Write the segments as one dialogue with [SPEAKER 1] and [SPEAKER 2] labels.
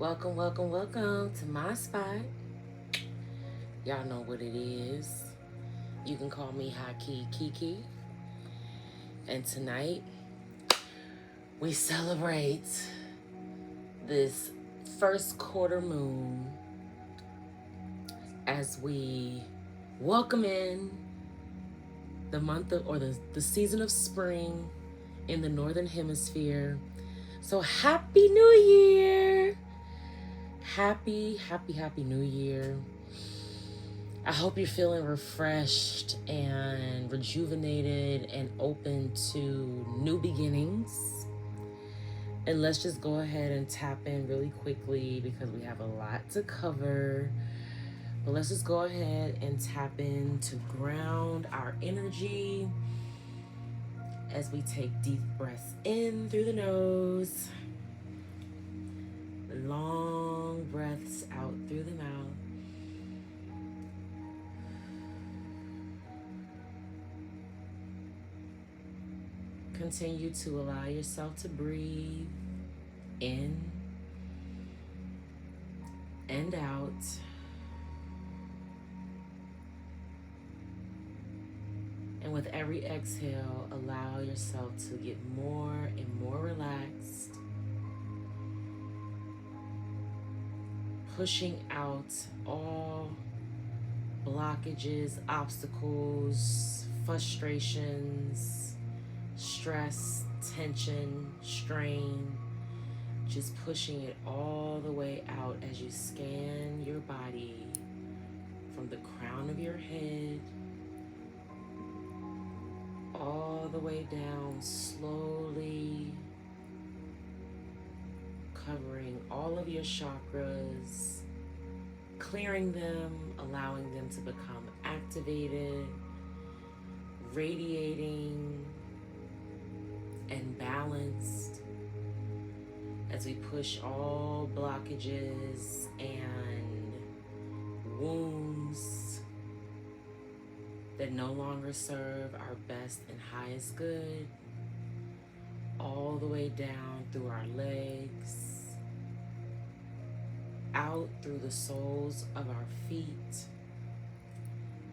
[SPEAKER 1] Welcome, welcome, welcome to MiSpot. Y'all know what it is. You can call me High Key Kiki. And tonight, we celebrate this first quarter moon as we welcome in the month of, or the season of spring in the Northern Hemisphere. So happy New Year! Happy New Year. I hope you're feeling refreshed and rejuvenated and open to new beginnings. And let's just go ahead and tap in really quickly because we have a lot to cover. But let's just go ahead and tap in to ground our energy as we take deep breaths in through the nose, long breaths out through the mouth. Continue to allow yourself to breathe in and out. And with every exhale, allow yourself to get more and more relaxed, pushing out all blockages, obstacles, frustrations, stress, tension, strain, just pushing it all the way out as you scan your body from the crown of your head all the way down, slowly covering all of your chakras, clearing them, allowing them to become activated, radiating and balanced as we push all blockages and wounds that no longer serve our best and highest good all the way down through our legs, out through the soles of our feet,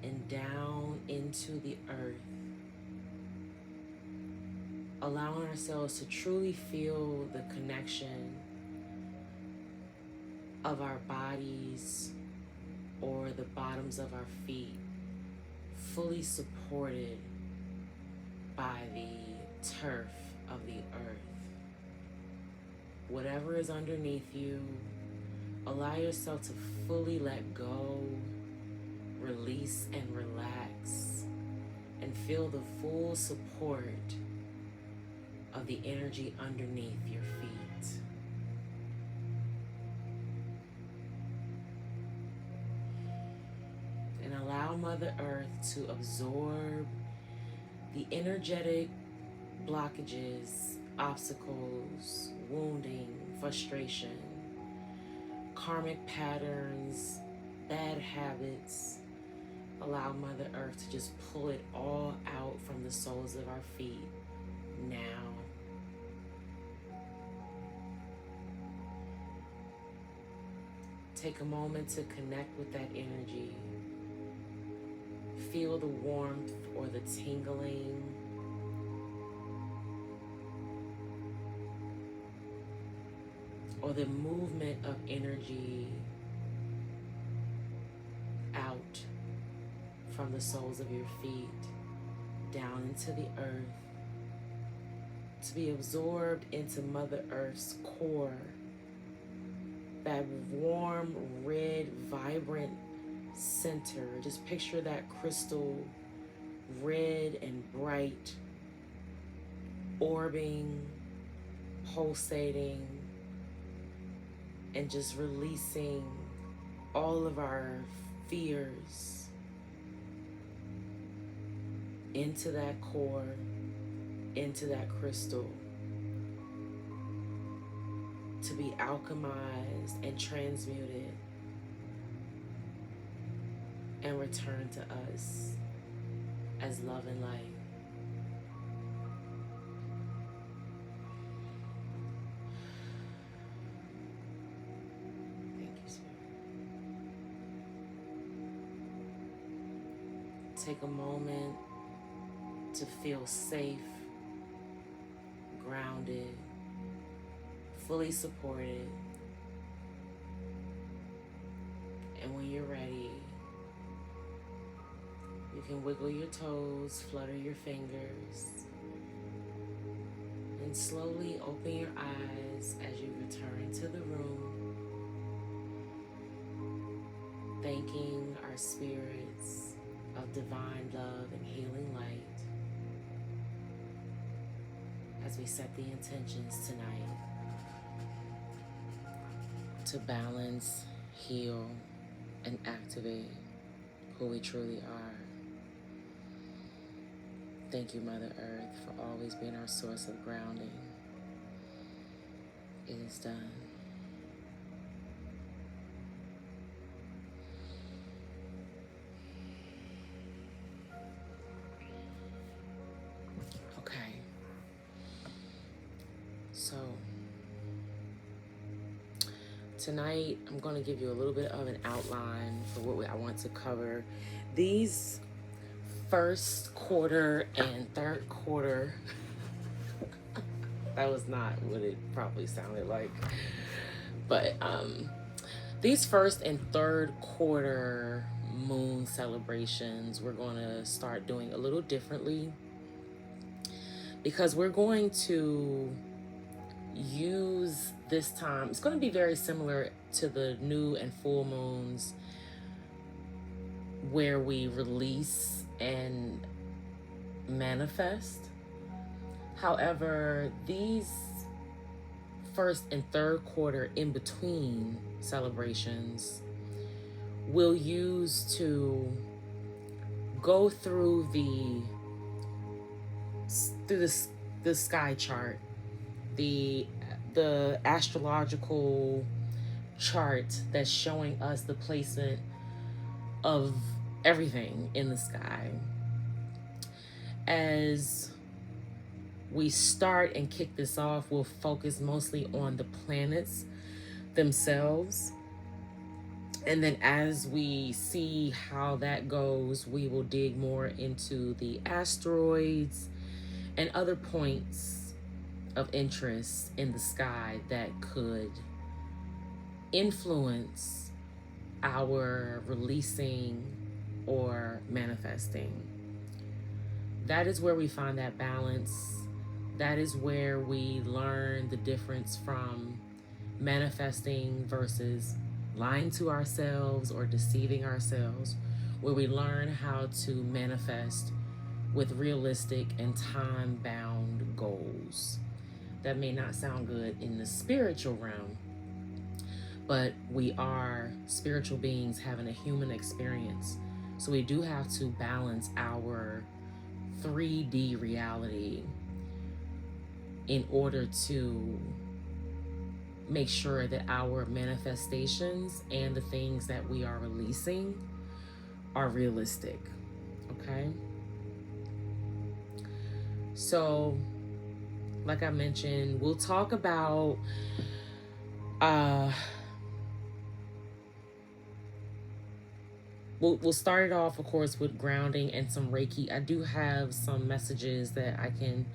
[SPEAKER 1] and down into the earth, allowing ourselves to truly feel the connection of our bodies or the bottoms of our feet, fully supported by the turf of the earth. Whatever is underneath you, allow yourself to fully let go, release and relax, and feel the full support of the energy underneath your feet. And allow Mother Earth to absorb the energetic blockages, obstacles, wounding, frustration, karmic patterns, bad habits. Allow Mother Earth to just pull it all out from the soles of our feet now. Take a moment to connect with that energy. Feel the warmth or the tingling. Or the movement of energy out from the soles of your feet, down into the earth, to be absorbed into Mother Earth's core, that warm, red, vibrant center. Just picture that crystal, red and bright, orbing, pulsating, and just releasing all of our fears into that core, into that crystal, to be alchemized and transmuted and returned to us as love and light. take a moment to feel safe, grounded, fully supported. And when you're ready, you can wiggle your toes, flutter your fingers, and slowly open your eyes as you return to the room, thanking our spirits of divine love and healing light as we set the intentions tonight to balance, heal, and activate who we truly are. Thank you, Mother Earth, for always being our source of grounding. It is done. Okay. So, tonight I'm going to give you a little bit of an outline for what I want to cover. These first quarter and third quarter, that was not what it probably sounded like, but these first and third quarter moon celebrations we're going to start doing a little differently, because we're going to use this time. It's going to be very similar to the new and full moons, where we release and manifest. However, these first and third quarter in between celebrations we'll use to go through the sky chart, the astrological chart that's showing us the placement of everything in the sky. As we start and kick this off, we'll focus mostly on the planets themselves. And then as we see how that goes, we will dig more into the asteroids and other points of interest in the sky that could influence our releasing or manifesting. That is where we find that balance. That is where we learn the difference from manifesting versus lying to ourselves or deceiving ourselves, where we learn how to manifest with realistic and time-bound goals. That may not sound good in the spiritual realm, but we are spiritual beings having a human experience. So we do have to balance our 3D reality in order to make sure that our manifestations and the things that we are releasing are realistic. Okay? So, like I mentioned, we'll talk about We'll start it off, of course, with grounding and some Reiki. I do have some messages that I can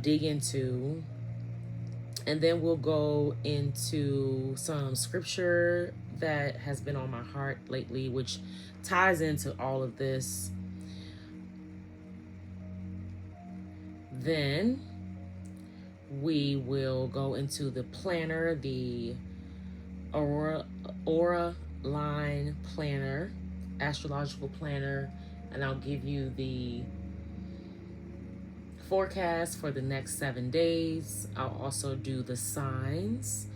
[SPEAKER 1] dig into. And then we'll go into some scripture that has been on my heart lately, which ties into all of this. Then we will go into the planner, the Aura Line Planner, astrological planner, and I'll give you the forecast for the next 7 days. I'll also do the signs,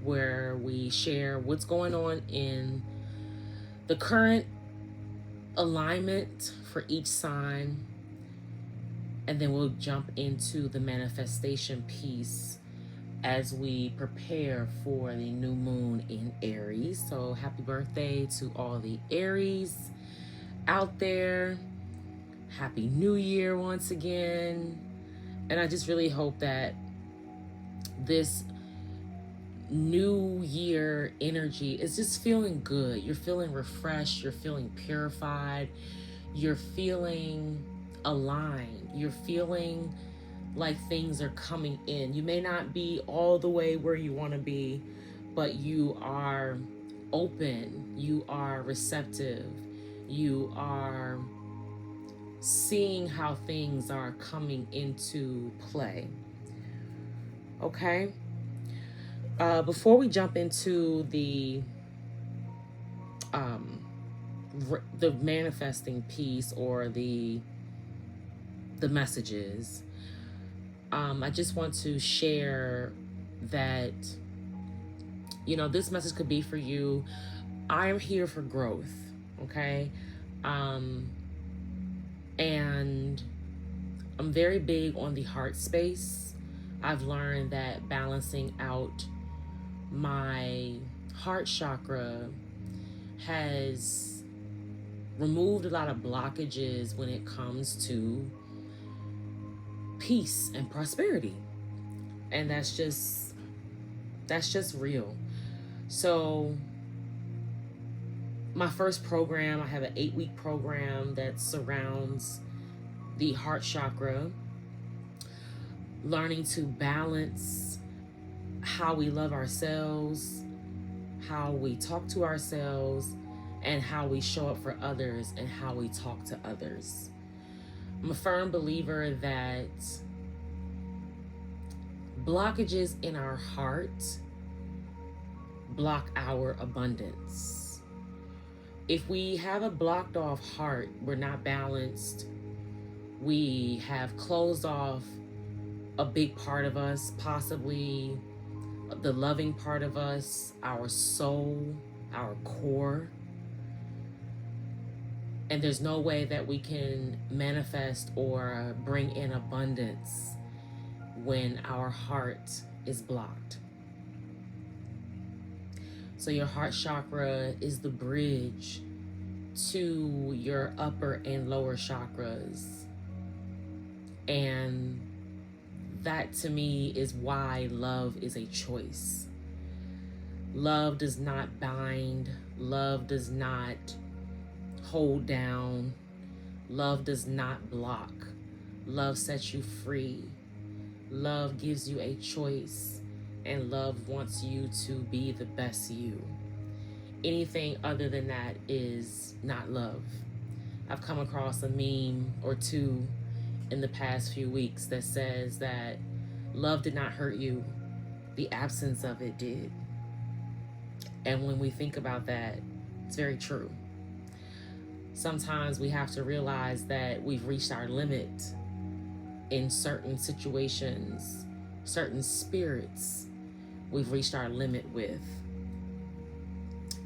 [SPEAKER 1] where we share what's going on in the current alignment for each sign, and then we'll jump into the manifestation piece as we prepare for the new moon in Aries. So happy birthday to all the Aries out there. Happy New Year once again. And I just really hope that this new year energy is just feeling good. You're feeling refreshed. You're feeling purified. you're feeling aligned. You're feeling like things are coming in. You may not be all the way where you want to be, but you are open. You are receptive. You are seeing how things are coming into play. Okay? Before we jump into the manifesting piece or the messages, I just want to share that, this message could be for you. I am here for growth, okay? And I'm very big on the heart space. I've learned that balancing out my heart chakra has removed a lot of blockages when it comes to peace and prosperity. And that's just real. So my first program, I have an 8-week program that surrounds the heart chakra, learning to balance how we love ourselves, how we talk to ourselves, and how we show up for others and how we talk to others. I'm a firm believer that blockages in our heart block our abundance. If we have a blocked off heart, we're not balanced. We have closed off a big part of us, possibly the loving part of us, our soul, our core. And there's no way that we can manifest or bring in abundance when our heart is blocked. So your heart chakra is the bridge to your upper and lower chakras. And that to me is why love is a choice. Love does not bind. Love does not hold down. Love does not block. Love sets you free. Love gives you a choice, and love wants you to be the best you. Anything other than that is not love. I've come across a meme or two in the past few weeks that says that love did not hurt you, the absence of it did. And when we think about that, it's very true. Sometimes we have to realize that we've reached our limit in certain situations, certain spirits we've reached our limit with.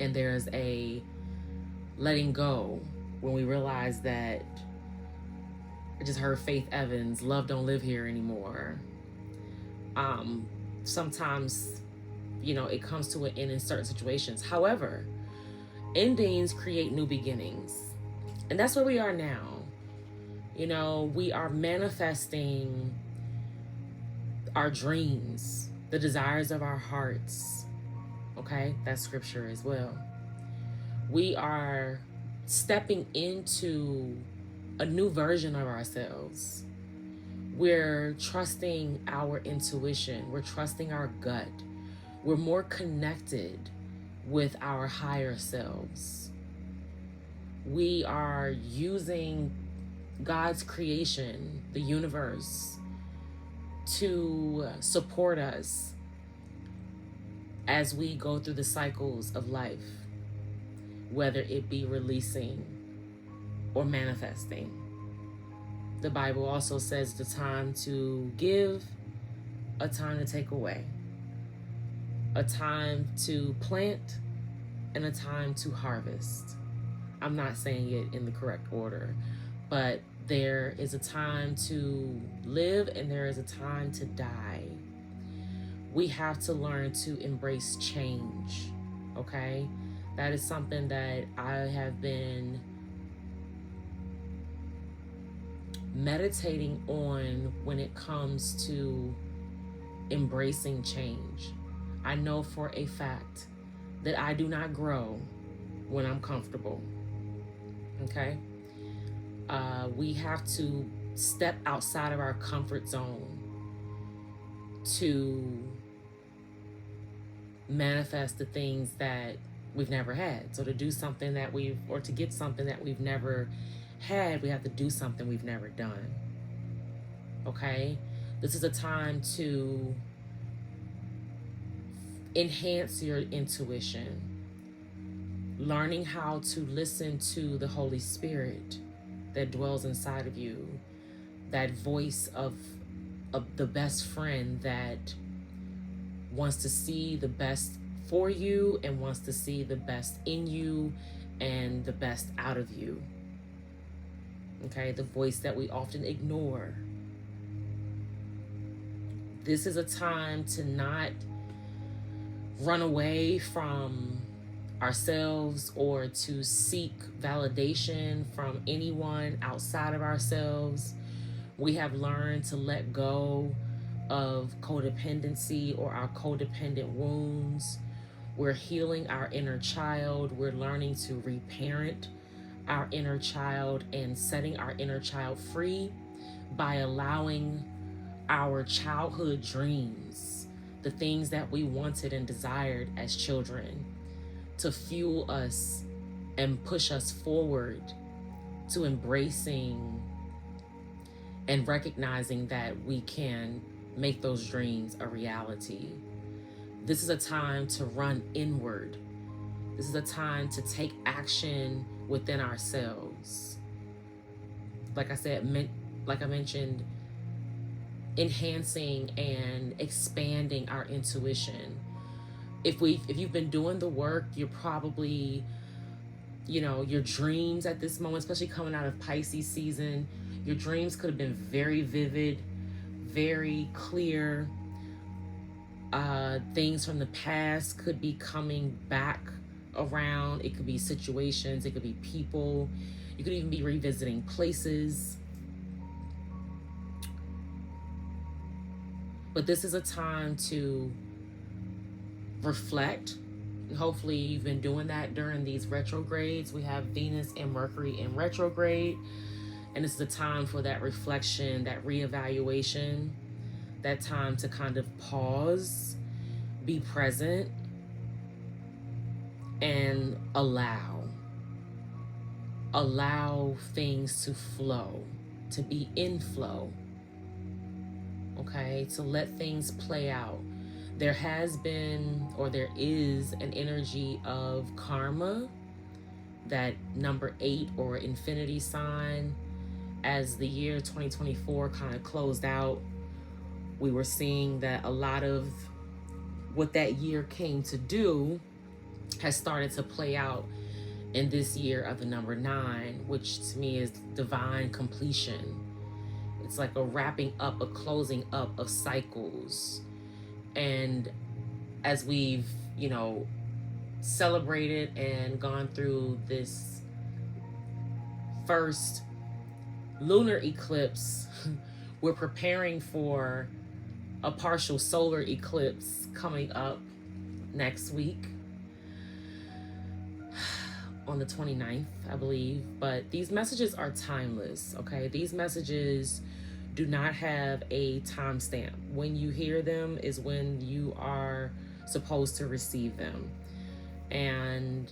[SPEAKER 1] And there's a letting go when we realize that, I just heard Faith Evans, love don't live here anymore. Sometimes, it comes to an end in certain situations. However, endings create new beginnings. And that's where we are now. We are manifesting our dreams, the desires of our hearts. Okay, that's scripture as well. We are stepping into a new version of ourselves. We're trusting our intuition. We're trusting our gut. We're more connected with our higher selves. We are using God's creation, the universe, to support us as we go through the cycles of life, whether it be releasing or manifesting. The Bible also says the time to give, a time to take away, a time to plant, and a time to harvest. I'm not saying it in the correct order, but there is a time to live and there is a time to die. We have to learn to embrace change, okay? That is something that I have been meditating on when it comes to embracing change. I know for a fact that I do not grow when I'm comfortable, okay? We have to step outside of our comfort zone to manifest the things that we've never had. So to do something that to get something that we've never had, we have to do something we've never done. Okay? This is a time to enhance your intuition, learning how to listen to the Holy Spirit that dwells inside of you, that voice of the best friend that wants to see the best for you and wants to see the best in you and the best out of you. Okay, the voice that we often ignore. This is a time to not run away from ourselves or to seek validation from anyone outside of ourselves. We have learned to let go of codependency or our codependent wounds. We're healing our inner child. We're learning to reparent our inner child and setting our inner child free by allowing our childhood dreams, the things that we wanted and desired as children, to fuel us and push us forward to embracing and recognizing that we can make those dreams a reality. This is a time to run inward. This is a time to take action within ourselves. Like I mentioned, enhancing and expanding our intuition. If you've been doing the work, you're probably, your dreams at this moment, especially coming out of Pisces season, your dreams could have been very vivid, very clear. Things from the past could be coming back around. It could be situations, it could be people. You could even be revisiting places. But this is a time to reflect. And hopefully you've been doing that during these retrogrades. We have Venus and Mercury in retrograde. And this is a time for that reflection, that reevaluation, that time to kind of pause, be present, and allow things to flow, to be in flow. Okay, to let things play out. There has been, or there is, an energy of karma, that number 8 or infinity sign. As the year 2024 kind of closed out, we were seeing that a lot of what that year came to do has started to play out in this year of the number 9, which to me is divine completion. It's like a wrapping up, a closing up of cycles. And as we've, celebrated and gone through this first lunar eclipse, we're preparing for a partial solar eclipse coming up next week on the 29th, I believe. But these messages are timeless, okay? These messages do not have a timestamp. When you hear them is when you are supposed to receive them. And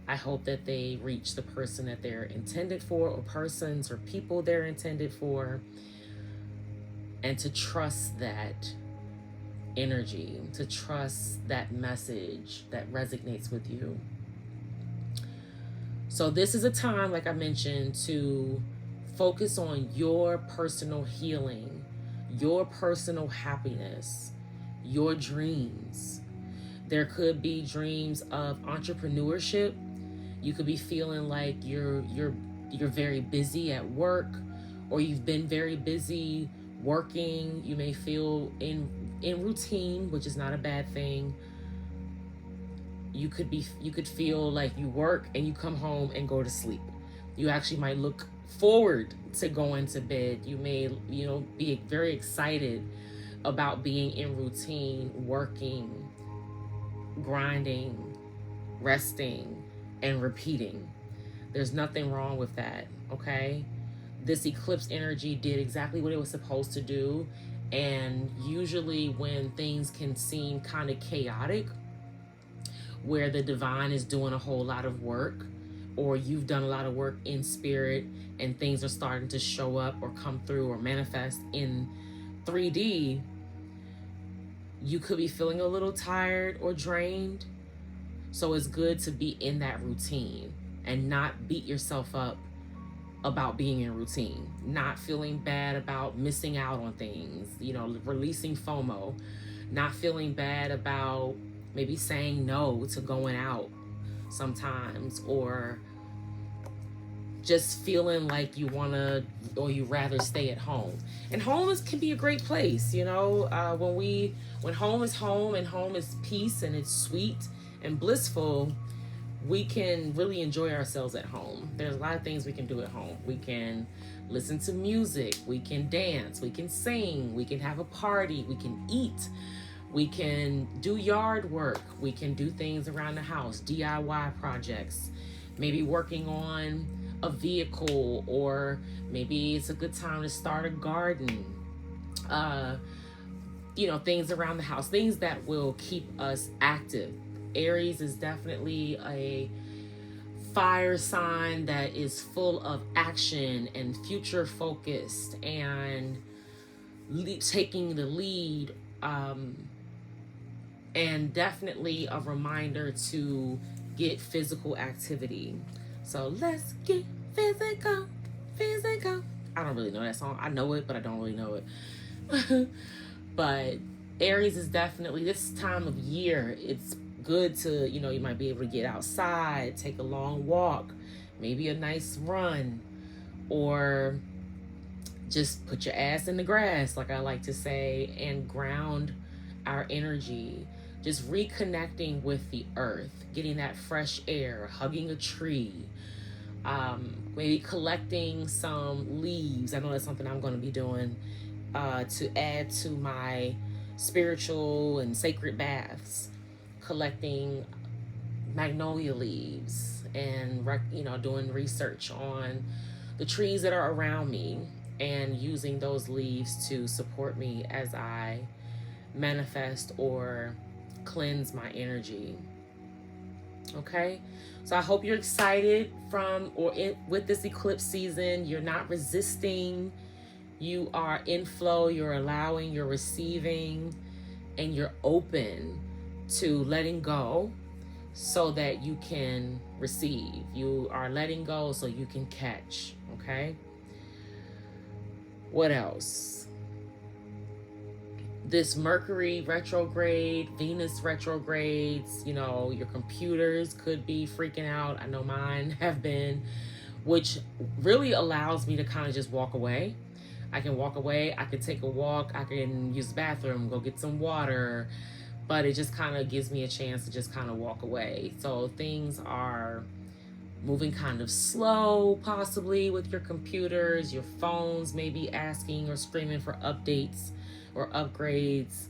[SPEAKER 1] I hope that they reach the person that they're intended for, or persons or people they're intended for, and to trust that energy, to trust that message that resonates with you. So this is a time, like I mentioned, to focus on your personal healing, your personal happiness, your dreams. There could be dreams of entrepreneurship. You could be feeling like you're very busy at work, or you've been very busy working. You may feel in routine, which is not a bad thing. You could feel like you work and you come home and go to sleep. You actually might look forward to going to bed. You may, be very excited about being in routine, working, grinding, resting, and repeating. There's nothing wrong with that, okay? this eclipse energy did exactly what it was supposed to do. And usually when things can seem kind of chaotic, where the divine is doing a whole lot of work, or you've done a lot of work in spirit and things are starting to show up or come through or manifest in 3D, you could be feeling a little tired or drained. So it's good to be in that routine and not beat yourself up about being in routine, not feeling bad about missing out on things, releasing FOMO, not feeling bad about maybe saying no to going out sometimes, or just feeling like you want to or you rather stay at home. And home can be a great place, when home is home and home is peace and it's sweet and blissful, we can really enjoy ourselves at home. There's a lot of things we can do at home. We can listen to music, we can dance, we can sing, we can have a party, we can eat, we can do yard work, we can do things around the house, DIY projects, maybe working on a vehicle, or maybe it's a good time to start a garden. Things around the house, things that will keep us active. Aries is definitely a fire sign that is full of action and future focused and taking the lead, and definitely a reminder to get physical activity. So let's get physical. I don't really know that song. I know it, but I don't really know it. But Aries is definitely, this time of year, it's good to, you might be able to get outside, take a long walk, maybe a nice run, or just put your ass in the grass, like I like to say, and ground our energy. Just reconnecting with the earth, getting that fresh air, hugging a tree, maybe collecting some leaves. I know that's something I'm going to be doing to add to my spiritual and sacred baths, collecting magnolia leaves and doing research on the trees that are around me and using those leaves to support me as I manifest or cleanse my energy. Okay, so I hope you're excited with this eclipse season. You're not resisting, you are in flow, you're allowing, you're receiving, and you're open to letting go so that you can receive. You are letting go so you can catch. Okay, what else? This Mercury retrograde, Venus retrogrades, your computers could be freaking out. I know mine have been, which really allows me to kind of just walk away. I can walk away, I can take a walk, I can use the bathroom, go get some water, but it just kind of gives me a chance to just kind of walk away. So things are moving kind of slow, possibly with your computers, your phones maybe asking or screaming for updates or upgrades,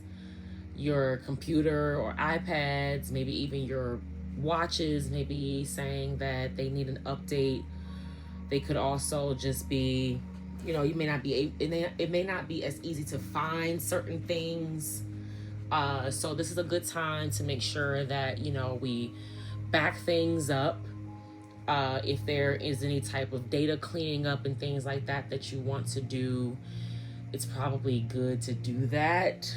[SPEAKER 1] your computer or iPads, maybe even your watches, maybe saying that they need an update. They could also just be, it may not be as easy to find certain things. So this is a good time to make sure that, we back things up. If there is any type of data cleaning up and things like that you want to do, it's probably good to do that.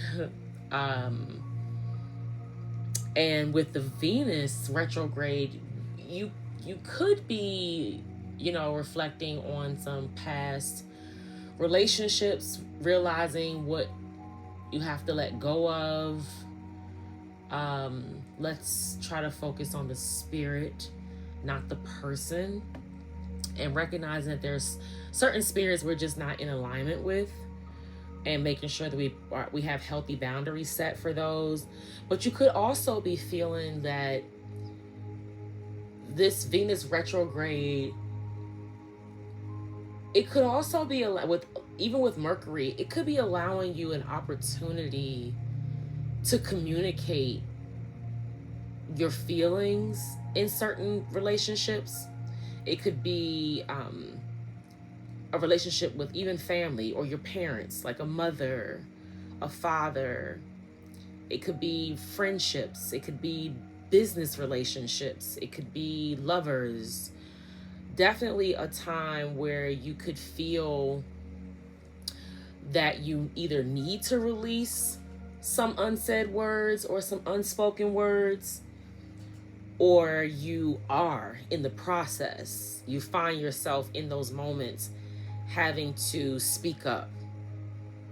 [SPEAKER 1] And with the Venus retrograde, you could be, reflecting on some past relationships, realizing what you have to let go of. Let's try to focus on the spirit, not the person, and recognizing that there's certain spirits we're just not in alignment with, and making sure that we have healthy boundaries set for those. But you could also be feeling that this Venus retrograde, it could also be even with Mercury, it could be allowing you an opportunity to communicate your feelings in certain relationships. It could be a relationship with even family or your parents, like a mother, a father. It could be friendships. It could be business relationships. It could be lovers. Definitely a time where you could feel that you either need to release some unsaid words or some unspoken words, or you are in the process. You find yourself in those moments having to speak up.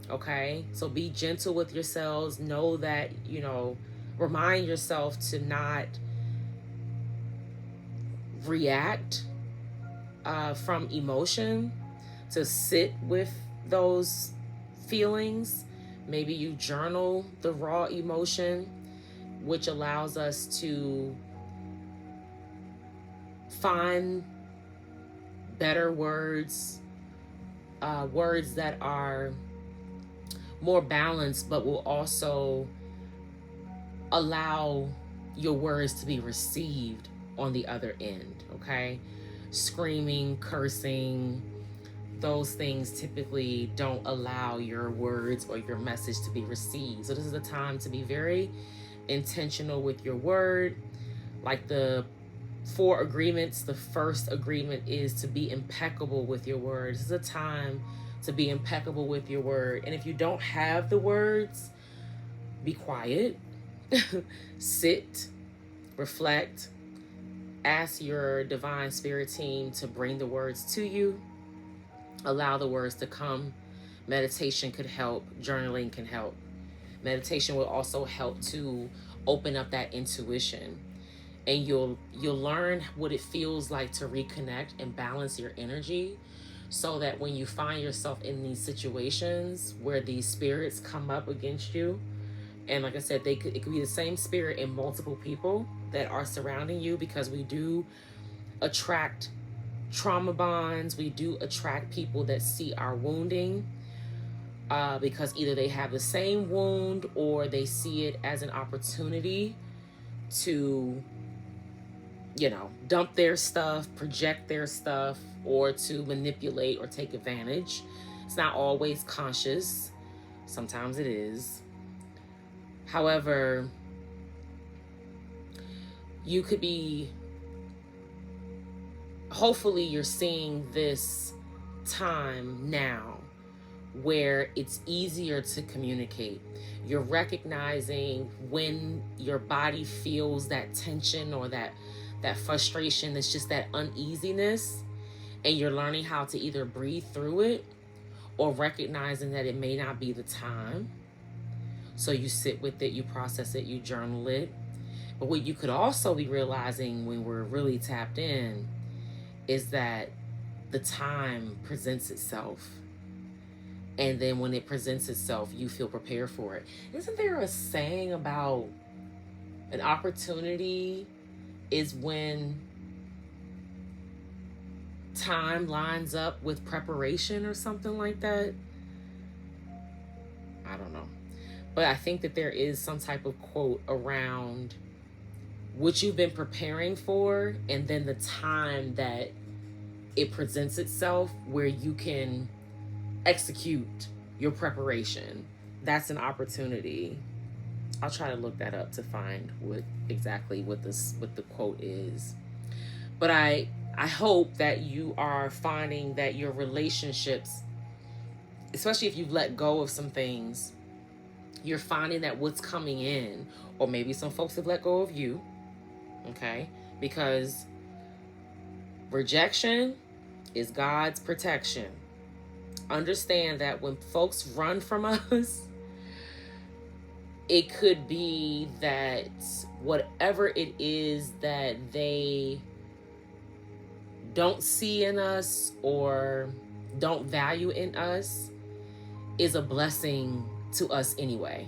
[SPEAKER 1] Okay? So be gentle with yourselves. Know that, remind yourself to not react from emotion, to sit with those feelings. Maybe you journal the raw emotion, which allows us to find better words, words that are more balanced, but will also allow your words to be received on the other end. Okay? Screaming, cursing, those things typically don't allow your words or your message to be received. So this is a time to be very intentional with your word. Like the 4 agreements, the first agreement is to be impeccable with your word. This is a time to be impeccable with your word. And if you don't have the words, be quiet, sit, reflect, ask your divine spirit team to bring the words to you. Allow the words to come. Meditation could help. Journaling can help. Meditation will also help to open up that intuition. And you'll learn what it feels like to reconnect and balance your energy, so that when you find yourself in these situations where these spirits come up against you, and like I said, it could be the same spirit in multiple people that are surrounding you, because we do attract trauma bonds. We do attract people that see our wounding, because either they have the same wound or they see it as an opportunity to dump their stuff, project their stuff, or to manipulate or take advantage. It's not always conscious. Sometimes it is. However, you could be, hopefully you're seeing this time now where it's easier to communicate. You're recognizing when your body feels that tension or that frustration. It's just that uneasiness, and you're learning how to either breathe through it or recognizing that it may not be the time. So you sit with it, you process it, you journal it. But what you could also be realizing when we're really tapped in is that the time presents itself. And then when it presents itself, you feel prepared for it. Isn't there a saying about an opportunity is when time lines up with preparation or something like that? I don't know. But I think that there is some type of quote around what you've been preparing for, and then the time that it presents itself where you can execute your preparation. That's an opportunity. I'll try to look that up to find what the quote is. But I hope that you are finding that your relationships, especially if you've let go of some things, you're finding that what's coming in, or maybe some folks have let go of you, okay? Because rejection is God's protection. Understand that when folks run from us, it could be that whatever it is that they don't see in us or don't value in us is a blessing to us anyway,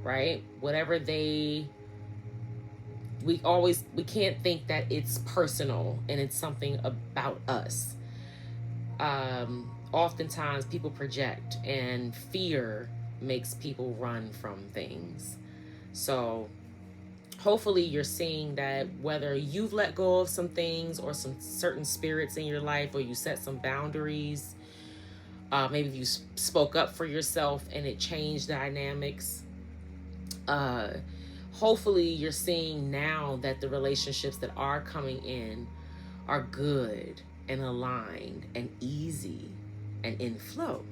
[SPEAKER 1] right? Whatever we can't think that it's personal and it's something about us. Oftentimes people project, and fear makes people run from things. So hopefully you're seeing that whether you've let go of some things or some certain spirits in your life, or you set some boundaries, Maybe you spoke up for yourself and it changed dynamics. Hopefully you're seeing now that the relationships that are coming in are good and aligned and easy and in flow,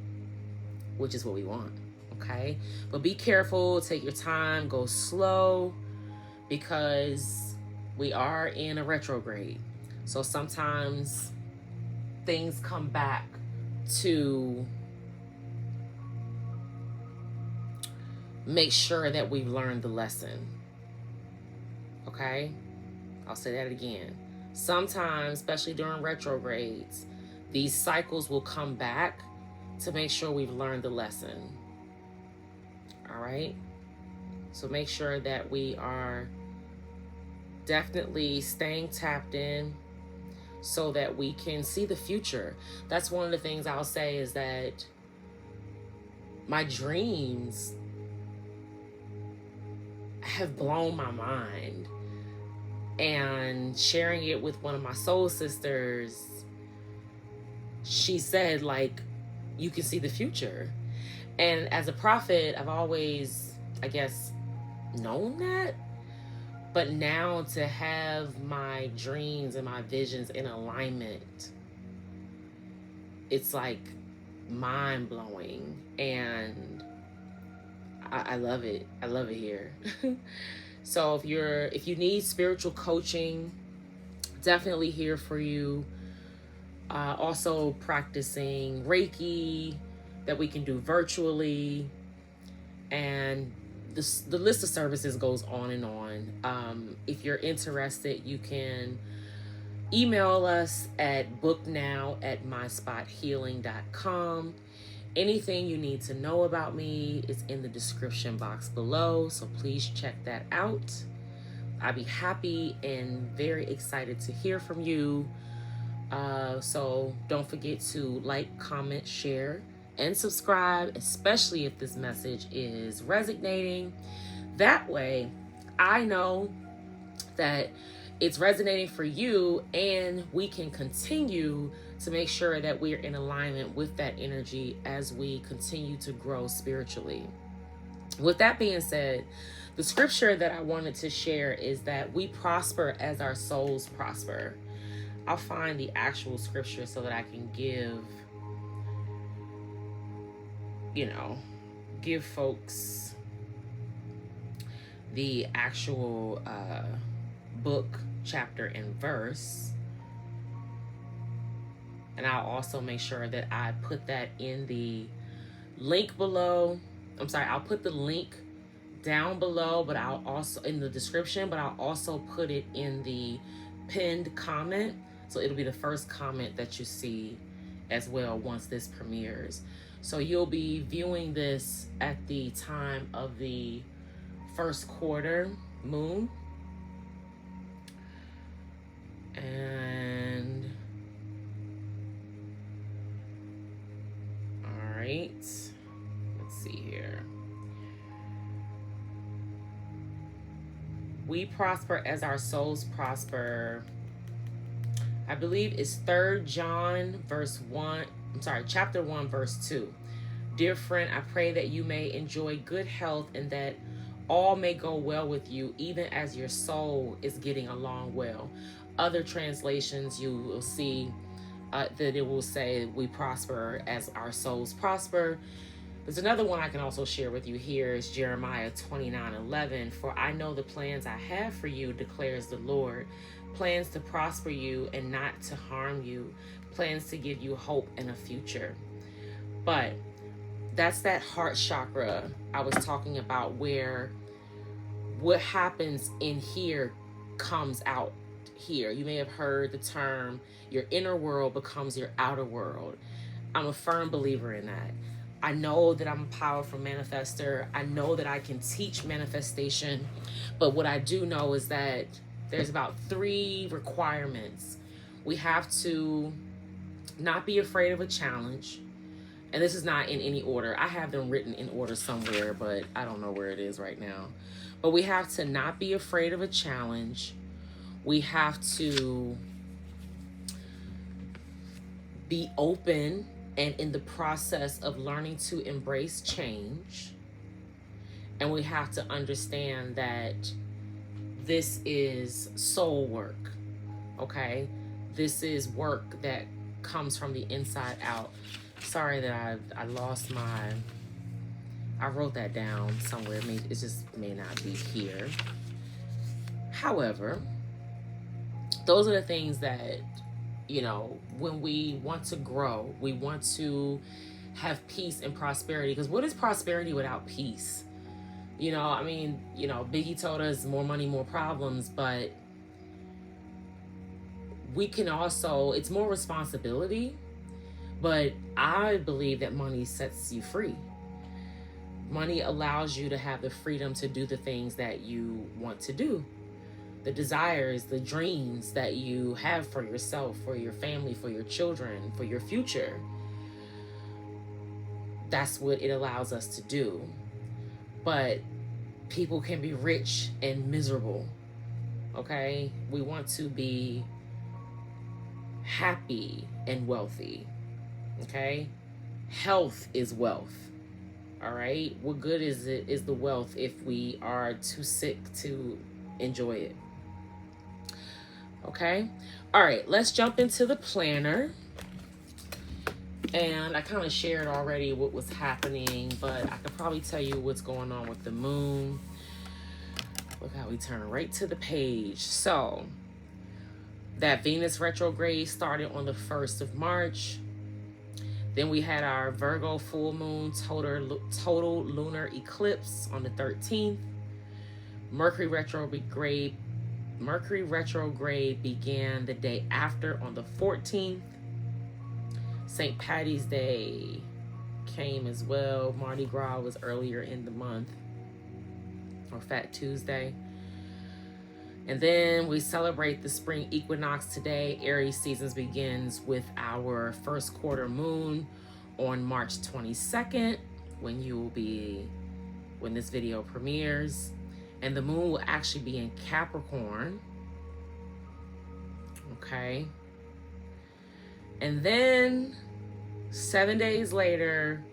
[SPEAKER 1] which is what we want. Okay, but be careful, take your time, go slow, because we are in a retrograde. So sometimes things come back to make sure that we've learned the lesson. Okay? I'll say that again. Sometimes, especially during retrogrades, these cycles will come back to make sure we've learned the lesson. All right? So make sure that we are definitely staying tapped in so that we can see the future. That's one of the things I'll say, is that my dreams have blown my mind. And sharing it with one of my soul sisters, she said, like, you can see the future. And as a prophet, I've always, I guess, known that. But now to have my dreams and my visions in alignment, it's like mind blowing. And I love it. I love it here. So if you need spiritual coaching, definitely here for you. Also practicing Reiki that we can do virtually, and the list of services goes on and on. If you're interested, you can email us at booknow@MiSpotHealing.com. Anything you need to know about me is in the description box below, so please check that out. I'd be happy and very excited to hear from you. So don't forget to like, comment, share, and subscribe, especially if this message is resonating. That way, I know that it's resonating for you, and we can continue to make sure that we're in alignment with that energy as we continue to grow spiritually. With that being said, the scripture that I wanted to share is that we prosper as our souls prosper. I'll find the actual scripture so that I can give folks the actual book, chapter, and verse. And I'll also make sure that I put that in the link below. I'll put the link down below, but I'll also in the description, but I'll also put it in the pinned comment. So it'll be the first comment that you see as well once this premieres. So you'll be viewing this at the time of the first quarter moon. And all right, let's see here. We prosper as our souls prosper. I believe it's 3 John chapter 1, verse 2. Dear friend, I pray that you may enjoy good health and that all may go well with you, even as your soul is getting along well. Other translations, you will see that it will say we prosper as our souls prosper. There's another one I can also share with you here is Jeremiah 29:11. For I know the plans I have for you, declares the Lord. Plans to prosper you and not to harm you. Plans to give you hope and a future. But that's that heart chakra I was talking about, where what happens in here comes out here. You may have heard the term, your inner world becomes your outer world. I'm a firm believer in that. I know that I'm a powerful manifester. I know that I can teach manifestation. But what I do know is that there's about 3 requirements. We have to not be afraid of a challenge. And this is not in any order. I have them written in order somewhere, but I don't know where it is right now. But we have to not be afraid of a challenge. We have to be open and in the process of learning to embrace change. And we have to understand that this is soul work, okay? This is work that comes from the inside out. Sorry that I lost my, I wrote that down somewhere. It just may not be here. However, those are the things that, you know, when we want to grow, we want to have peace and prosperity. Because what is prosperity without peace? You know, I mean, you know, Biggie told us more money, more problems, but we can also, it's more responsibility, but I believe that money sets you free. Money allows you to have the freedom to do the things that you want to do, the desires, the dreams that you have for yourself, for your family, for your children, for your future. That's what it allows us to do. But people can be rich and miserable, okay? We want to be happy and wealthy, okay? Health is wealth, all right? What good is the wealth if we are too sick to enjoy it? Okay? All right, let's jump into the planner. And I kind of shared already what was happening, but I could probably tell you what's going on with the moon. Look how we turn right to the page. So, that Venus retrograde started on the 1st of March. Then we had our Virgo full moon total lunar eclipse on the 13th. Mercury retrograde began the day after on the 14th. St. Patty's Day came as well. Mardi Gras was earlier in the month, or Fat Tuesday. And then we celebrate the spring equinox today. Aries season begins with our first quarter moon on March 22nd, when this video premieres. And the moon will actually be in Capricorn. Okay. And then 7 days later,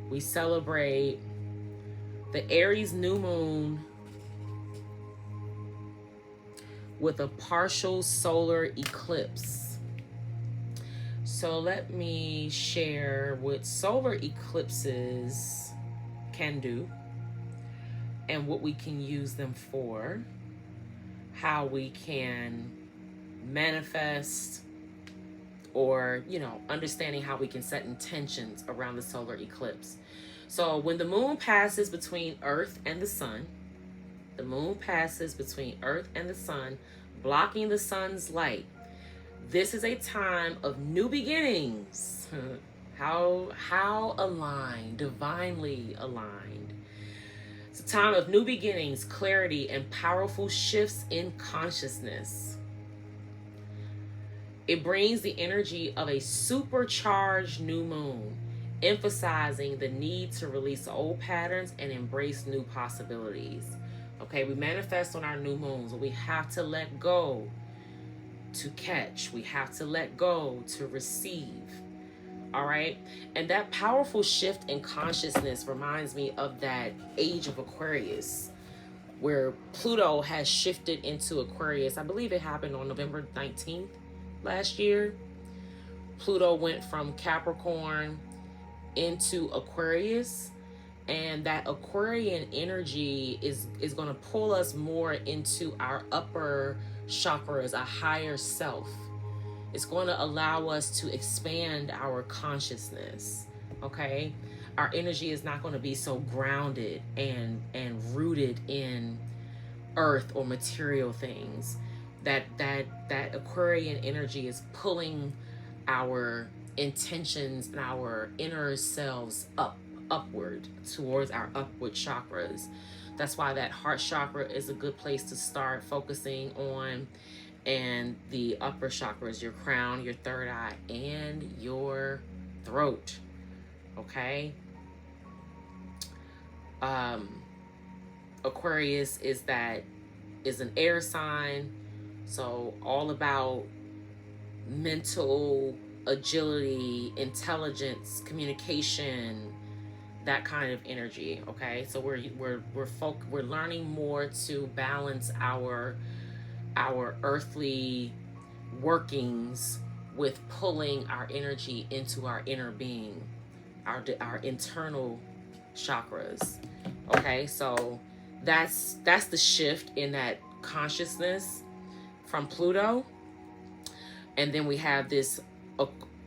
[SPEAKER 1] we celebrate the Aries new moon with a partial solar eclipse. So let me share what solar eclipses can do and what we can use them for, how we can manifest, or, you know, understanding how we can set intentions around the solar eclipse. So when the moon passes between Earth and the sun, blocking the sun's light, this is a time of new beginnings. How aligned, divinely aligned. It's a time of new beginnings, clarity, and powerful shifts in consciousness. It brings the energy of a supercharged new moon, emphasizing the need to release old patterns and embrace new possibilities. Okay, we manifest on our new moons. We have to let go to catch. We have to let go to receive. All right. And that powerful shift in consciousness reminds me of that age of Aquarius, where Pluto has shifted into Aquarius. I believe it happened on November 19th last year. Pluto went from Capricorn into Aquarius, and that Aquarian energy is going to pull us more into our upper chakras, a higher self. It's going to allow us to expand our consciousness, okay? Our energy is not going to be so grounded and rooted in earth or material things. That Aquarian energy is pulling our intentions and our inner selves upward towards our upward chakras. That's why that heart chakra is a good place to start focusing on, and the upper chakras, your crown, your third eye, and your throat. Okay? Aquarius is an air sign, so all about mental agility, intelligence, communication, that kind of energy. Okay, so we're learning more to balance our earthly workings with pulling our energy into our inner being, our internal chakras. Okay, so that's the shift in that consciousness from Pluto. And then we have this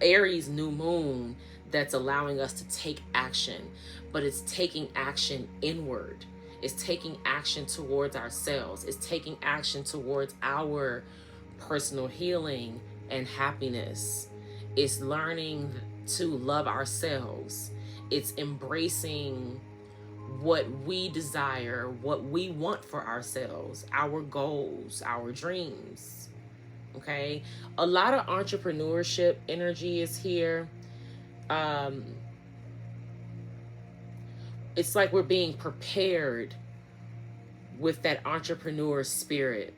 [SPEAKER 1] Aries new moon that's allowing us to take action, but it's taking action inward. It's taking action towards ourselves. It's taking action towards our personal healing and happiness. It's learning to love ourselves. It's embracing what we desire, what we want for ourselves, our goals, our dreams. Okay, a lot of entrepreneurship energy is here. It's like we're being prepared with that entrepreneur spirit.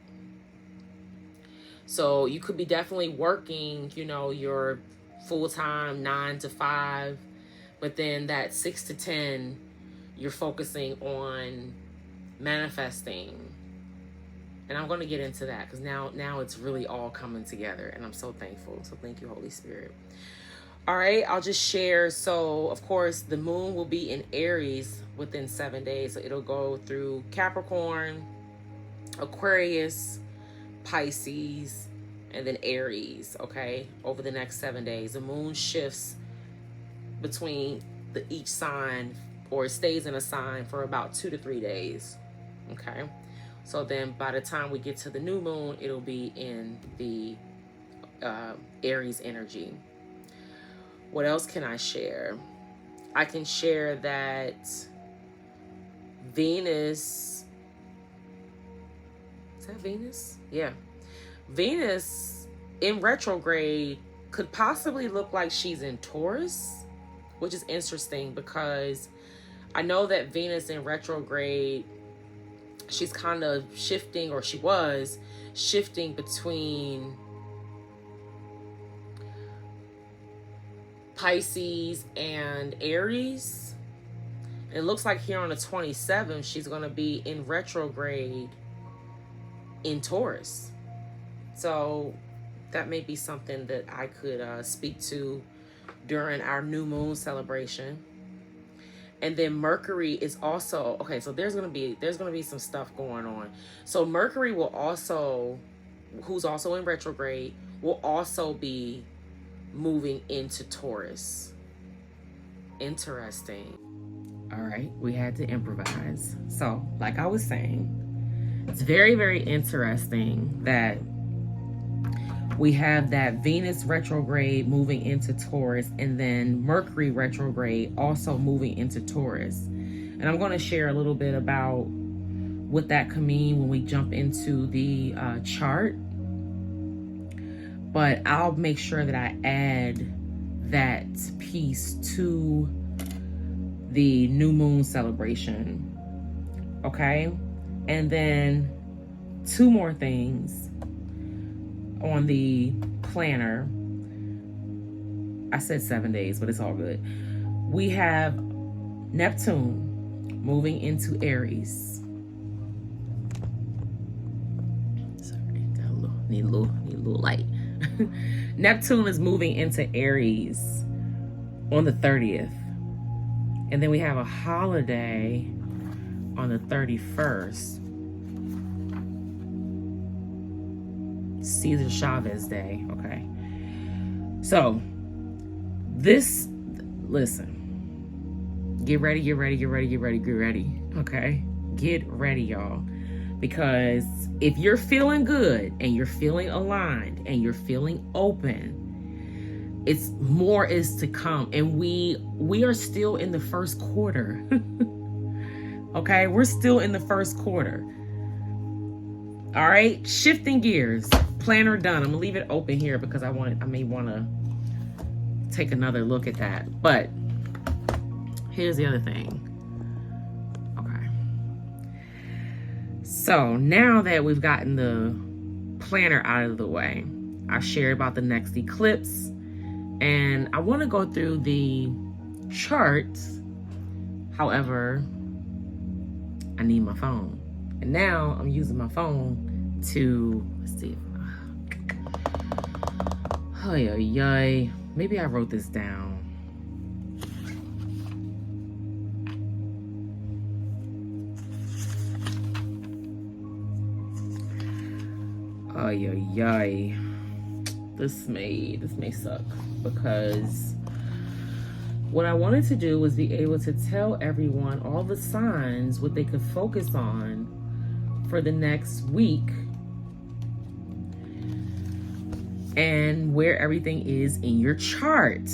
[SPEAKER 1] So you could be definitely working, your full-time 9 to 5, but then that 6 to 10, you're focusing on manifesting. And I'm going to get into that because now it's really all coming together, and I'm so thankful. So thank you, Holy Spirit. All right, I'll just share. So, of course, the moon will be in Aries within 7 days. So it'll go through Capricorn, Aquarius, Pisces, and then Aries, okay, over the next 7 days. The moon shifts between each sign, or it stays in a sign for about 2 to 3 days, okay? So then by the time we get to the new moon, it'll be in the Aries energy. What else can I share? I can share that Venus, is that Venus? Yeah. Venus in retrograde could possibly look like she's in Taurus, which is interesting because I know that Venus in retrograde, she's kind of shifting, or she was shifting between Pisces and Aries. It looks like here on the 27th, she's going to be in retrograde in Taurus. So that may be something that I could speak to during our new moon celebration. And then Mercury is also, okay, so there's gonna be some stuff going on. So Mercury will also, who's also in retrograde, will also be moving into Taurus. Interesting. All right, we had to improvise. So, like I was saying, it's very, very interesting that we have that Venus retrograde moving into Taurus, and then Mercury retrograde also moving into Taurus. And I'm going to share a little bit about what that could mean when we jump into the chart. But I'll make sure that I add that piece to the new moon celebration. Okay? And then 2 more things on the planner. I said 7 days, but it's all good. We have Neptune moving into Aries. Sorry, need a little light. Neptune is moving into Aries on the 30th. And then we have a holiday on the 31st. Cesar Chavez Day, okay? So, listen, get ready, okay? Get ready, y'all. Because if you're feeling good and you're feeling aligned and you're feeling open, it's more is to come. And we are still in the first quarter. Okay, we're still in the first quarter. All right, shifting gears. Planner done. I'm gonna leave it open here because I may want to take another look at that. But here's the other thing. Okay. So now that we've gotten the planner out of the way, I shared about the next eclipse And I want to go through the charts. However, I need my phone. And now I'm using my phone to, let's see. Maybe I wrote this down. This may suck, because what I wanted to do was be able to tell everyone all the signs, what they could focus on for the next week, and where everything is in your chart.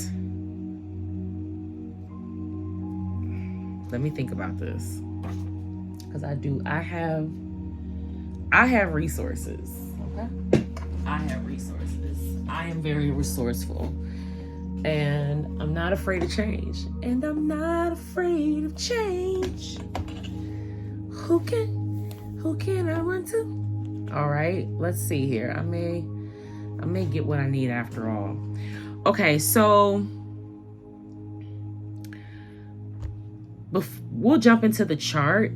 [SPEAKER 1] Let me think about this, because I have resources. Okay, I have resources. I am very resourceful, and I'm not afraid of change. And I'm not afraid of change. Who can I run to? All right, let's see here. I may get what I need after all. Okay, so we'll jump into the chart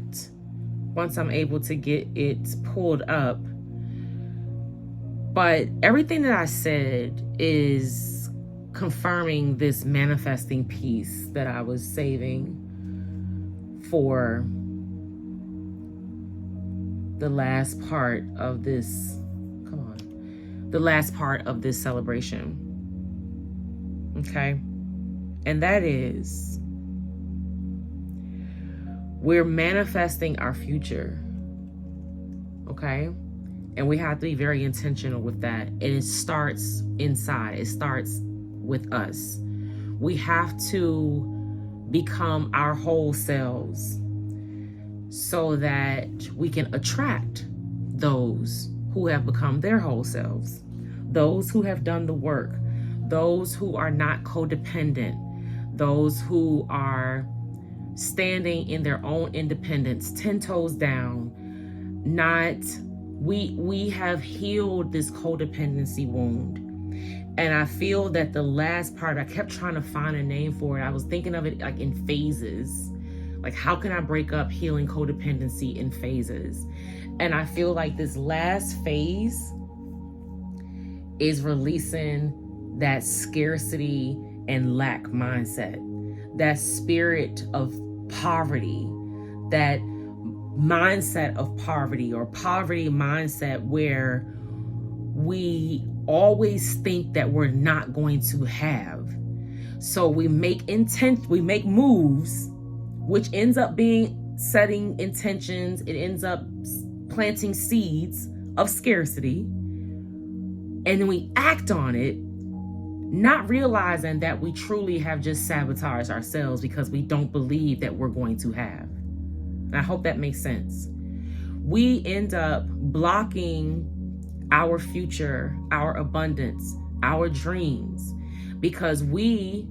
[SPEAKER 1] once I'm able to get it pulled up. But everything that I said is confirming this manifesting piece that I was saving for the last part of this. The last part of this celebration. Okay? And that is, we're manifesting our future. Okay? And we have to be very intentional with that. And it starts inside. It starts with us. We have to become our whole selves so that we can attract those who have become their whole selves, those who have done the work, those who are not codependent, those who are standing in their own independence, 10 toes down. We have healed this codependency wound. And I feel that the last part, I kept trying to find a name for it. I was thinking of it like in phases. Like, how can I break up healing codependency in phases? And I feel like this last phase is releasing that scarcity and lack mindset, that spirit of poverty, that mindset of poverty or poverty mindset where we always think that we're not going to have. So we make moves, which ends up being setting intentions. It ends up planting seeds of scarcity, and then we act on it, not realizing that we truly have just sabotaged ourselves because we don't believe that we're going to have. And I hope that makes sense. We end up blocking our future, our abundance, our dreams, because we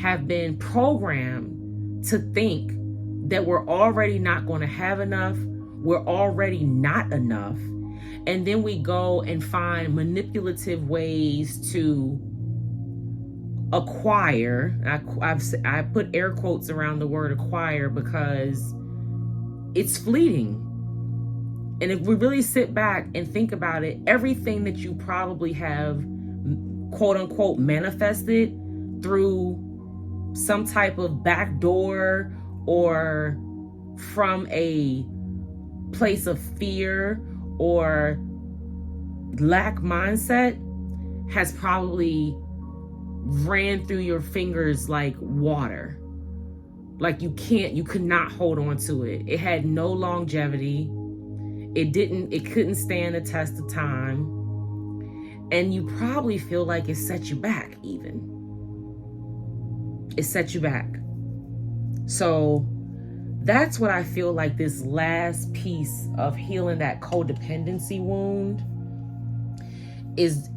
[SPEAKER 1] have been programmed to think that we're already not going to have enough. We're already not enough. And then we go and find manipulative ways to acquire. I put air quotes around the word acquire because it's fleeting. And if we really sit back and think about it, everything that you probably have, quote unquote, manifested through some type of back door or from a place of fear or lack mindset has probably ran through your fingers like water. Like you could not hold on to it. It had no longevity. It couldn't stand the test of time. And you probably feel like it set you back even. It set you back. So that's what I feel like this last piece of healing that codependency wound is.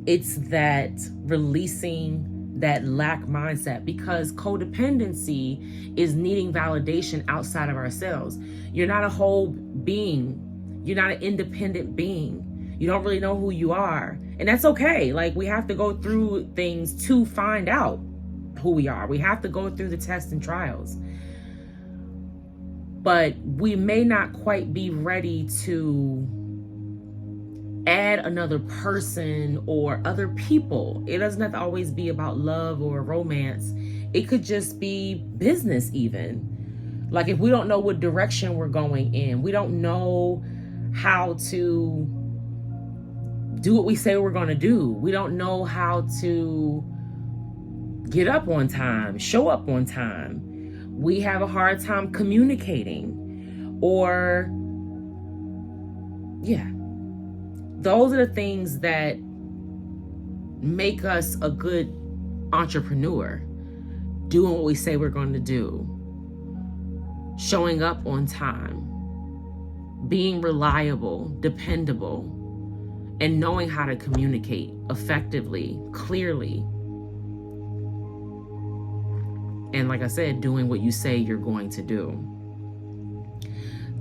[SPEAKER 1] It's that releasing that lack mindset, because codependency is needing validation outside of ourselves. You're not a whole being. You're not an independent being. You don't really know who you are. And that's okay. Like, we have to go through things to find out who we are. We have to go through the tests and trials. But we may not quite be ready to add another person or other people. It doesn't have to always be about love or romance. It could just be business even. Like, if we don't know what direction we're going in, we don't know how to do what we say we're going to do. We don't know how to get up on time, show up on time. We have a hard time communicating, or those are the things that make us a good entrepreneur. Doing what we say we're going to do, showing up on time, being reliable, dependable, and knowing how to communicate effectively, clearly. And like I said, doing what you say you're going to do.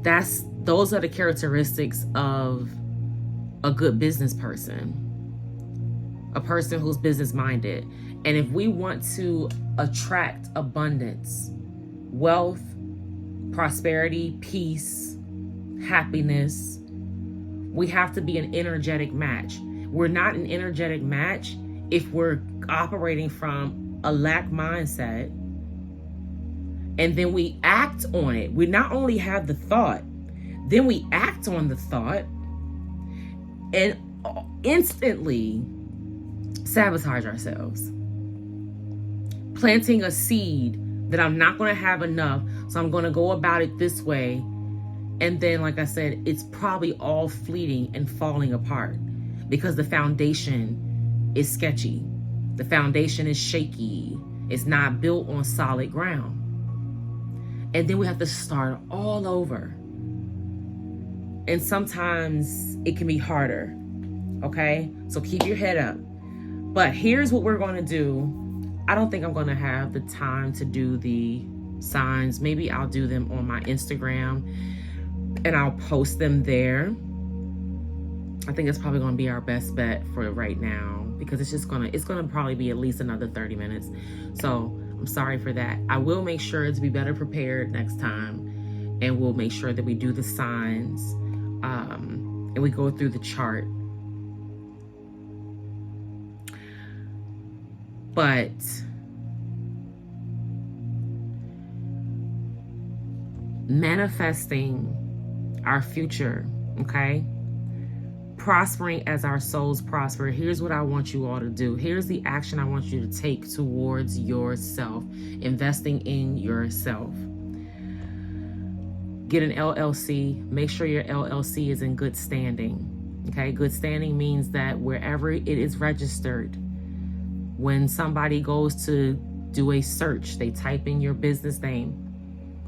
[SPEAKER 1] Those are the characteristics of a good business person, a person who's business minded. And if we want to attract abundance, wealth, prosperity, peace, happiness, we have to be an energetic match. We're not an energetic match if we're operating from a lack mindset, and then we act on it. We not only have the thought, then we act on the thought and instantly sabotage ourselves. Planting a seed that I'm not going to have enough, so I'm going to go about it this way. And then, like I said, it's probably all fleeting and falling apart because the foundation is sketchy. The foundation is shaky. It's not built on solid ground. And then we have to start all over. And sometimes it can be harder. Okay? So keep your head up. But here's what we're going to do. I don't think I'm going to have the time to do the signs. Maybe I'll do them on my Instagram and I'll post them there. I think it's probably going to be our best bet for right now, because it's going to probably be at least another 30 minutes. So I'm sorry for that. I will make sure to be better prepared next time, and we'll make sure that we do the signs and we go through the chart. But manifesting our future, okay? Prospering as our souls prosper. Here's what I want you all to do. Here's the action I want you to take towards yourself. Investing in yourself. Get an LLC. Make sure your LLC is in good standing. Okay? Good standing means that wherever it is registered, when somebody goes to do a search, they type in your business name.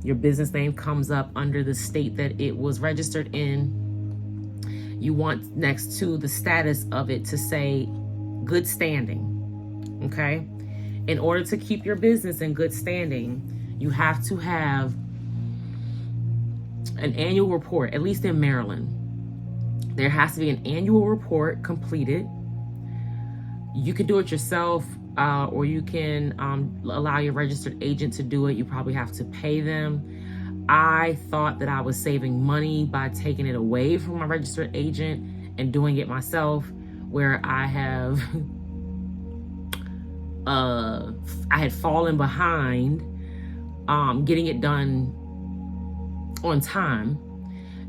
[SPEAKER 1] Your business name comes up under the state that it was registered in. You want next to the status of it to say good standing, okay? In order to keep your business in good standing, you have to have an annual report, at least in Maryland. There has to be an annual report completed. You can do it yourself, or you can allow your registered agent to do it. You probably have to pay them. I thought that I was saving money by taking it away from my registered agent and doing it myself, where I have I had fallen behind getting it done on time.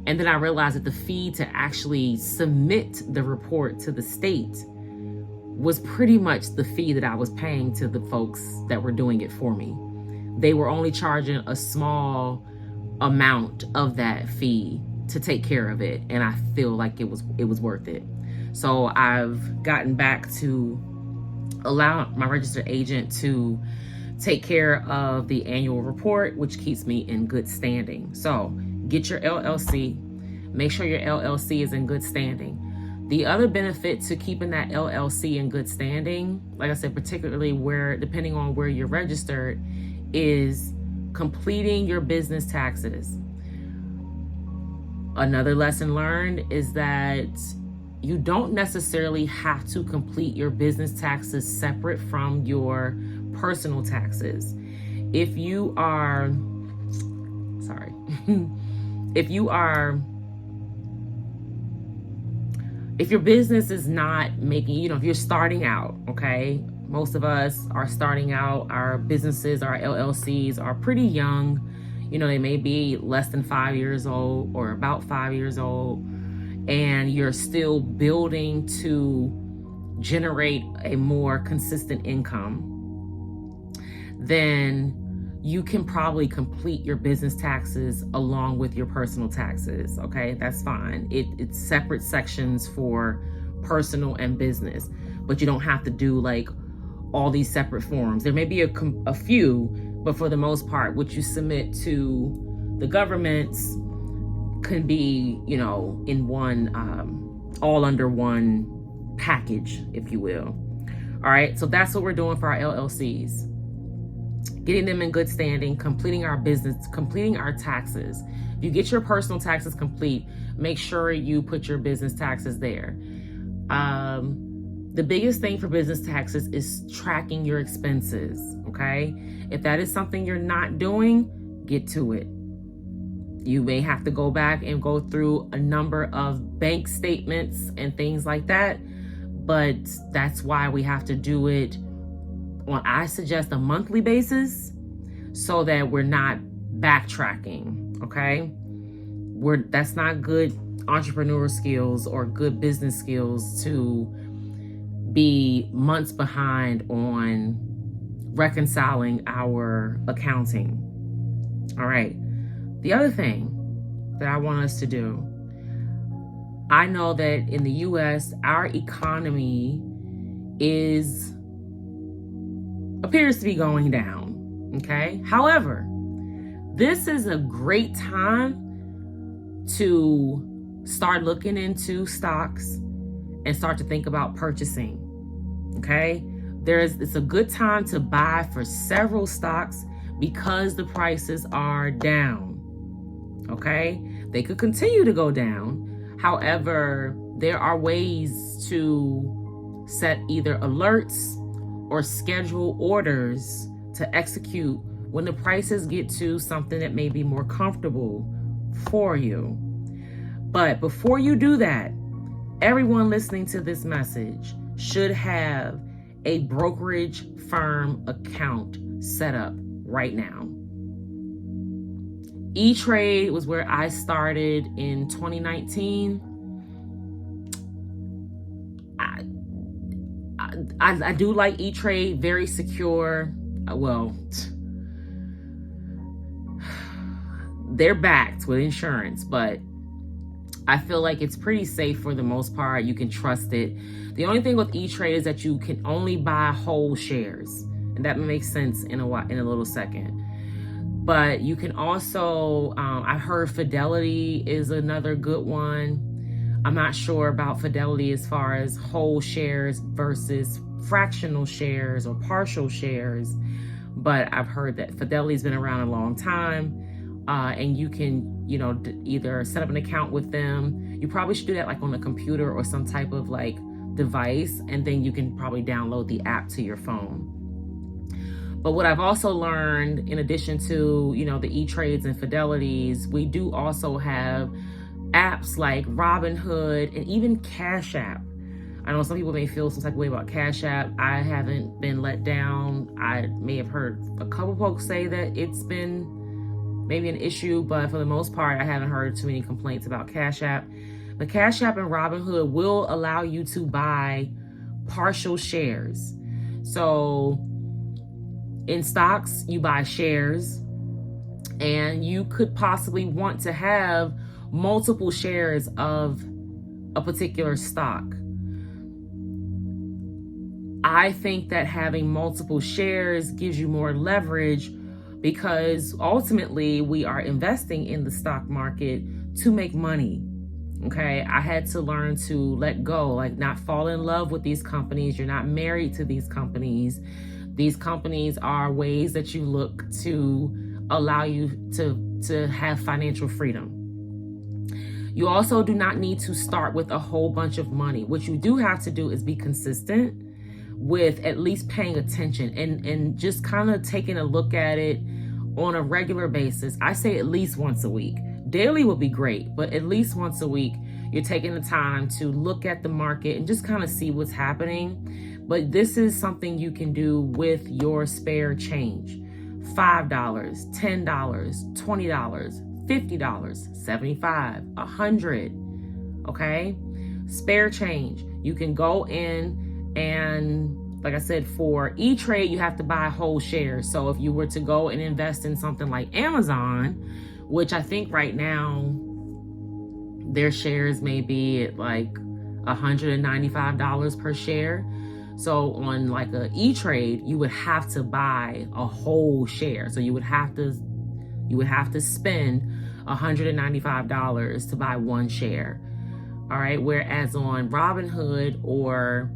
[SPEAKER 1] And then I realized that the fee to actually submit the report to the state was pretty much the fee that I was paying to the folks that were doing it for me. They were only charging a small amount of that fee to take care of it, and I feel like it was worth it. So I've gotten back to allow my registered agent to take care of the annual report, which keeps me in good standing. So get your LLC. Make sure your LLC is in good standing. The other benefit to keeping that LLC in good standing, like I said, particularly depending on where you're registered, is completing your business taxes. Another lesson learned is that you don't necessarily have to complete your business taxes separate from your personal taxes. If you are, sorry, if your business is not making, if you're starting out, okay, most of us are starting out, our businesses, our LLCs are pretty young. They may be less than 5 years old or about 5 years old, and you're still building to generate a more consistent income, then you can probably complete your business taxes along with your personal taxes. Okay, that's fine. It's separate sections for personal and business, but you don't have to do like all these separate forms. There may be a few, but for the most part, what you submit to the governments can be, in one, all under one package, if you will. All right, so that's what we're doing for our LLCs. Getting them in good standing, completing our business, completing our taxes. If you get your personal taxes complete, make sure you put your business taxes there. The biggest thing for business taxes is tracking your expenses, okay? If that is something you're not doing, get to it. You may have to go back and go through a number of bank statements and things like that, but that's why we have to do it on, I suggest, a monthly basis so that we're not backtracking, okay? That's not good entrepreneur skills or good business skills to be months behind on reconciling our accounting. All right. The other thing that I want us to do, I know that in the US, our economy appears to be going down, okay? However, this is a great time to start looking into stocks and start to think about purchasing, okay? It's a good time to buy for several stocks because the prices are down, okay? They could continue to go down. However, there are ways to set either alerts or schedule orders to execute when the prices get to something that may be more comfortable for you. But before you do that, everyone listening to this message should have a brokerage firm account set up right now. E-Trade was where I started in 2019. I do like E-Trade, very secure. Well, they're backed with insurance, but I feel like it's pretty safe for the most part. You can trust it. The only thing with E-Trade is that you can only buy whole shares, and that makes sense in a little second. But you can also, I heard Fidelity is another good one. I'm not sure about Fidelity as far as whole shares versus fractional shares or partial shares, but I've heard that Fidelity's been around a long time, and you can, either set up an account with them. You probably should do that like on a computer or some type of like device, and then you can probably download the app to your phone. But what I've also learned, in addition to, the E-Trades and Fidelities, we do also have apps like Robinhood and even Cash App. I know some people may feel some type of way about Cash App. I haven't been let down. I may have heard a couple folks say that it's been maybe an issue, but for the most part, I haven't heard too many complaints about Cash App. But Cash App and Robinhood will allow you to buy partial shares. So in stocks, you buy shares, and you could possibly want to have multiple shares of a particular stock. I think that having multiple shares gives you more leverage, because ultimately we are investing in the stock market to make money. Okay, I had to learn to let go, like not fall in love with these companies. You're not married to these companies. These companies are ways that you look to allow you to have financial freedom. You also do not need to start with a whole bunch of money. What you do have to do is be consistent with at least paying attention and just kind of taking a look at it on a regular basis. I say at least once a week. Daily would be great, but at least once a week, you're taking the time to look at the market and just kind of see what's happening. But this is something you can do with your spare change. $5, $10, $20, $50, $75, $100, okay? Spare change. You can go in and, like I said, for E-Trade, you have to buy whole shares. So if you were to go and invest in something like Amazon, which I think right now, their shares may be at like $195 per share. So on like a E-Trade, you would have to buy a whole share. So you would have to spend $195 to buy one share. All right. Whereas on Robinhood or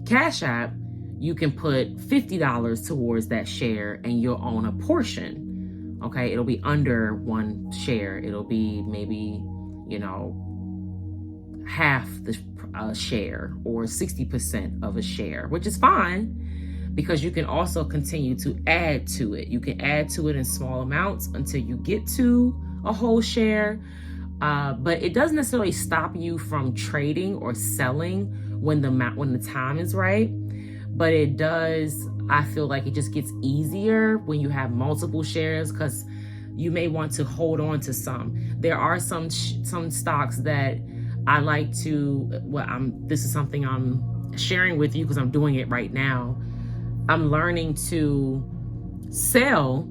[SPEAKER 1] Cash App, you can put $50 towards that share and you'll own a portion. Okay. It'll be under one share. It'll be maybe, half the share or 60% of a share, which is fine because you can also continue to add to it. You can add to it in small amounts until you get to a whole share. But it doesn't necessarily stop you from trading or selling when the time is right. But it does, I feel like it just gets easier when you have multiple shares because you may want to hold on to some. There are some stocks that I like to, this is something I'm sharing with you because I'm doing it right now. I'm learning to sell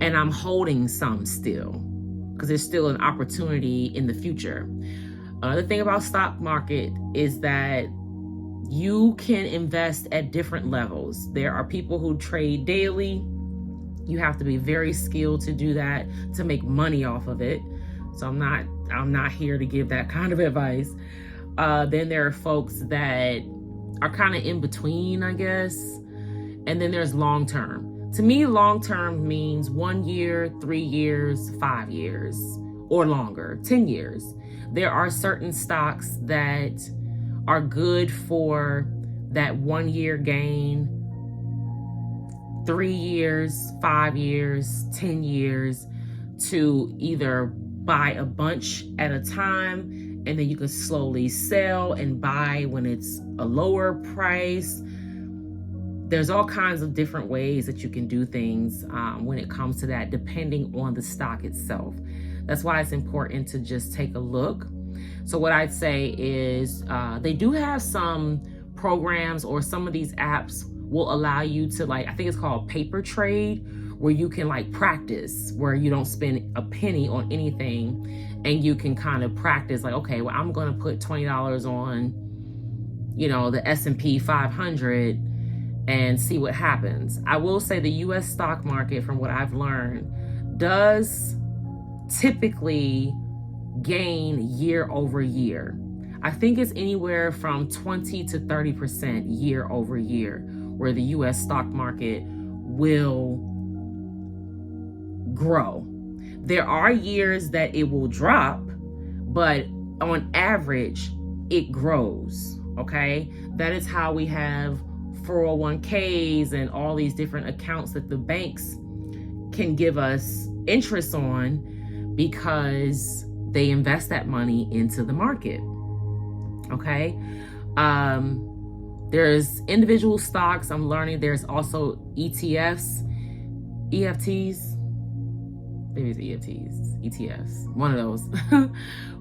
[SPEAKER 1] and I'm holding some still because there's still an opportunity in the future. Another thing about stock market is that you can invest at different levels. There are people who trade daily. You have to be very skilled to do that, to make money off of it. So I'm not here to give that kind of advice. Then there are folks that are kind of in between, I guess. And then there's long-term. To me, long-term means 1 year, 3 years, 5 years, or longer, 10 years. There are certain stocks that are good for that 1 year gain, 3 years, 5 years, 10 years, to either buy a bunch at a time and then you can slowly sell and buy when it's a lower price. There's all kinds of different ways that you can do things when it comes to that, depending on the stock itself. That's why it's important to just take a look. So what I'd say is they do have some programs, or some of these apps will allow you to, like, I think it's called paper trade, where you can like practice, where you don't spend a penny on anything and you can kind of practice like, okay, well, I'm going to put $20 on, the S&P 500 and see what happens. I will say the US stock market, from what I've learned, does typically gain year over year. I think it's anywhere from 20 to 30% year over year, where the US stock market will grow. There are years that it will drop, but on average, it grows, okay? That is how we have 401ks and all these different accounts that the banks can give us interest on because they invest that money into the market, okay? There's individual stocks. I'm learning there's also ETFs, EFTs, maybe it's ETFs, one of those,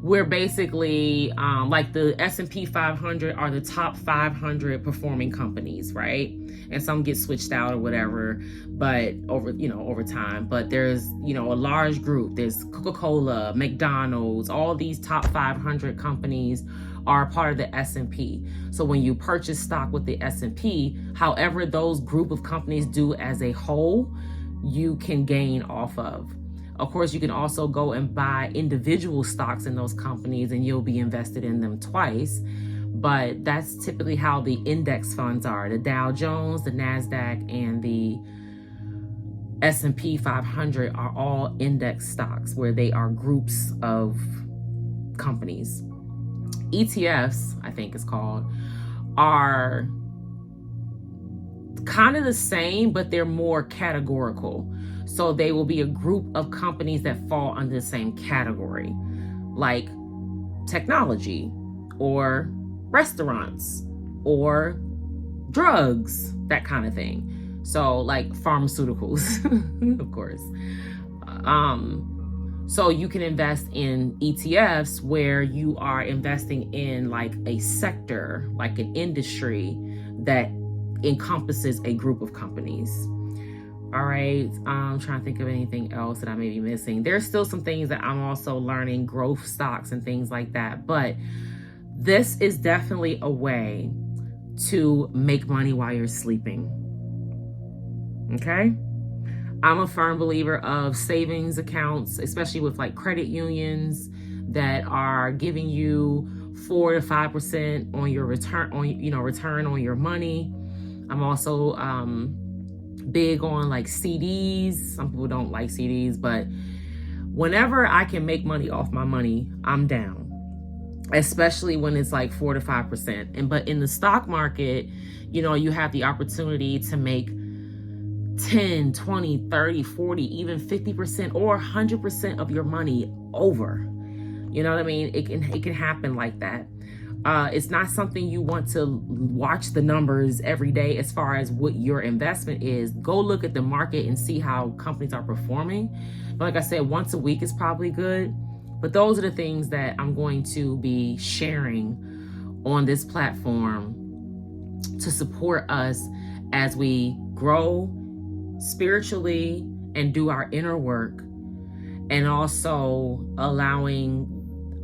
[SPEAKER 1] where basically like the S&P 500 are the top 500 performing companies, right? And some get switched out or whatever, but over time. But there's, a large group. There's Coca-Cola, McDonald's, all these top 500 companies are part of the S&P. So when you purchase stock with the S&P, however those group of companies do as a whole, you can gain off of. Of course, you can also go and buy individual stocks in those companies and you'll be invested in them twice. But that's typically how the index funds are. The Dow Jones, the NASDAQ, and the S&P 500 are all index stocks, where they are groups of companies. ETFs, I think it's called, are kind of the same, but they're more categorical. So they will be a group of companies that fall under the same category, like technology or restaurants or drugs, that kind of thing. So like pharmaceuticals, of course. So you can invest in ETFs where you are investing in like a sector, like an industry that encompasses a group of companies. All right, I'm trying to think of anything else that I may be missing. There's still some things that I'm also learning, growth stocks and things like that. But this is definitely a way to make money while you're sleeping. Okay? I'm a firm believer of savings accounts, especially with like credit unions that are giving you 4 to 5% on your return on your money. I'm also big on like CDs. Some people don't like CDs, but whenever I can make money off my money, I'm down, especially when it's like 4 to 5%. But in the stock market, you have the opportunity to make 10, 20, 30, 40, even 50% or 100% of your money over. You know what I mean? It can happen like that. It's not something you want to watch the numbers every day as far as what your investment is. Go look at the market and see how companies are performing. But like I said, once a week is probably good. But those are the things that I'm going to be sharing on this platform to support us as we grow spiritually and do our inner work, and also allowing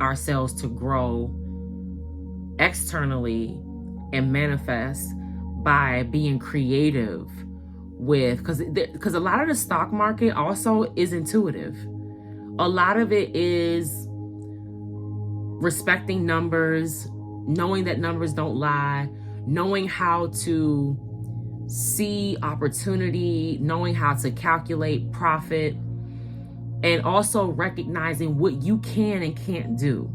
[SPEAKER 1] ourselves to grow externally and manifest by being creative with, because a lot of the stock market also is intuitive. A lot of it is respecting numbers, knowing that numbers don't lie, knowing how to see opportunity, knowing how to calculate profit, and also recognizing what you can and can't do.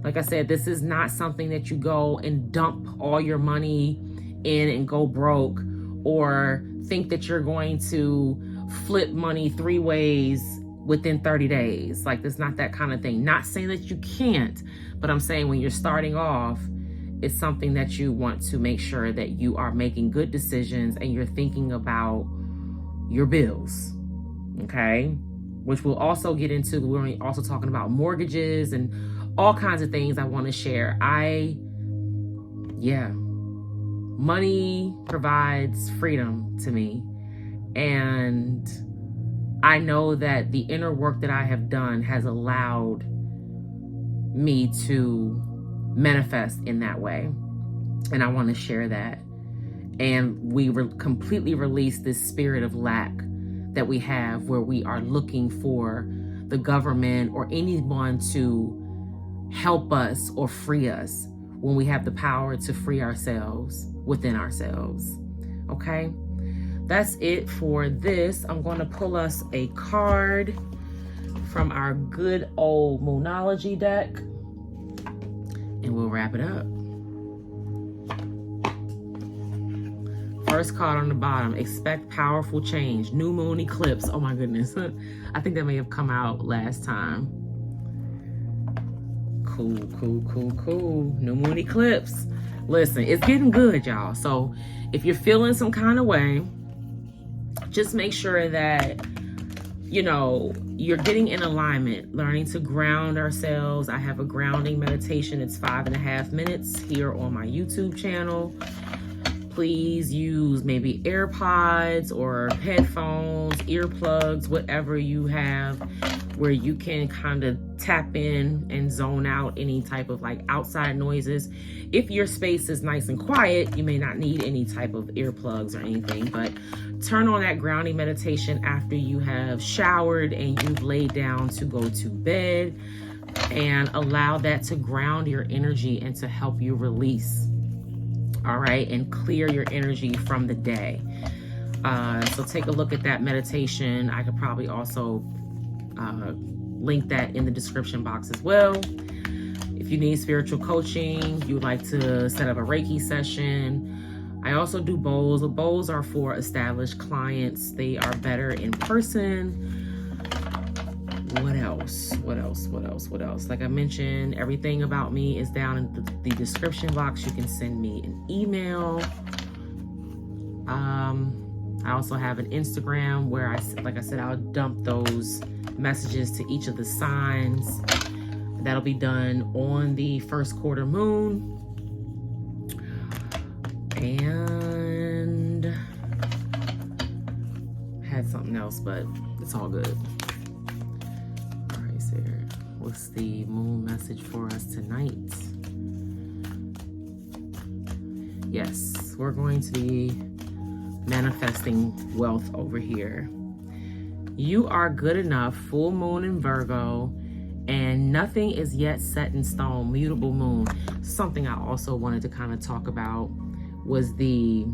[SPEAKER 1] Like I said, this is not something that you go and dump all your money in and go broke, or think that you're going to flip money 3 ways within 30 days. Like, it's not that kind of thing. Not saying that you can't, but I'm saying when you're starting off, it's something that you want to make sure that you are making good decisions and you're thinking about your bills, okay? Which we'll also get into. We're also talking about mortgages and all kinds of things I want to share. Money provides freedom to me. And I know that the inner work that I have done has allowed me to manifest in that way. And I want to share that. And we completely release this spirit of lack that we have, where we are looking for the government or anyone to help us or free us, when we have the power to free ourselves within ourselves. Okay? That's it for this. I'm going to pull us a card from our good old Moonology deck, and we'll wrap it up. First card on the bottom, expect powerful change. New moon eclipse. Oh my goodness. I think that may have come out last time. Cool. New moon eclipse. Listen, it's getting good, y'all. So if you're feeling some kind of way, just make sure that, you're getting in alignment, learning to ground ourselves. I have a grounding meditation. It's 5.5 minutes here on my YouTube channel. Please use maybe AirPods or headphones, earplugs, whatever you have, where you can kind of tap in and zone out any type of like outside noises. If your space is nice and quiet, you may not need any type of earplugs or anything, but turn on that grounding meditation after you have showered and you've laid down to go to bed, and allow that to ground your energy and to help you release. All right, and clear your energy from the day. So take a look at that meditation. I could probably also link that in the description box as well. If you need spiritual coaching, you would like to set up a Reiki session. I also do bowls. Bowls are for established clients. They are better in person. What else? Like I mentioned, everything about me is down in the description box. You can send me an email. I also have an Instagram where I'll dump those messages to each of the signs. That'll be done on the first quarter moon. And I had something else, but it's all good. All right, Sarah, what's the moon message for us tonight? Yes, we're going to be manifesting wealth over here. You are good enough, full moon in Virgo, and nothing is yet set in stone, mutable moon. Something I also wanted to kind of talk about was the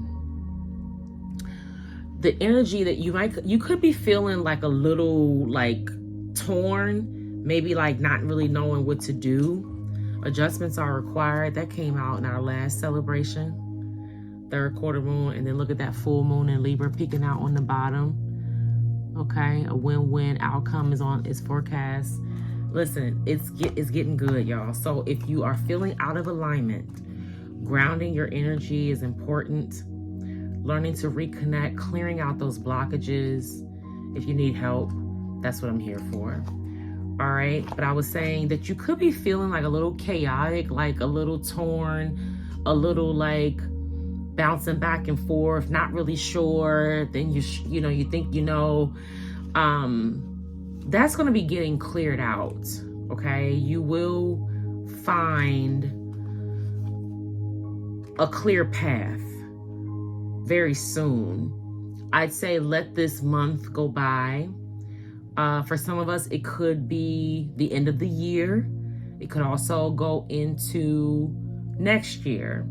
[SPEAKER 1] energy that you could be feeling like a little like torn, maybe like not really knowing what to do. Adjustments are required. That came out in our last celebration. Third quarter moon, and then look at that full moon in Libra peeking out on the bottom. Okay, a win-win outcome is forecast. Listen, it's getting good, y'all. So if you are feeling out of alignment, grounding your energy is important. Learning to reconnect, clearing out those blockages. If you need help, that's what I'm here for. All right, but I was saying that you could be feeling like a little chaotic, like a little torn, a little like bouncing back and forth, not really sure. Then you think that's going to be getting cleared out. Okay, you will find a clear path very soon. I'd say let this month go by. For some of us, it could be the end of the year. It could also go into next year.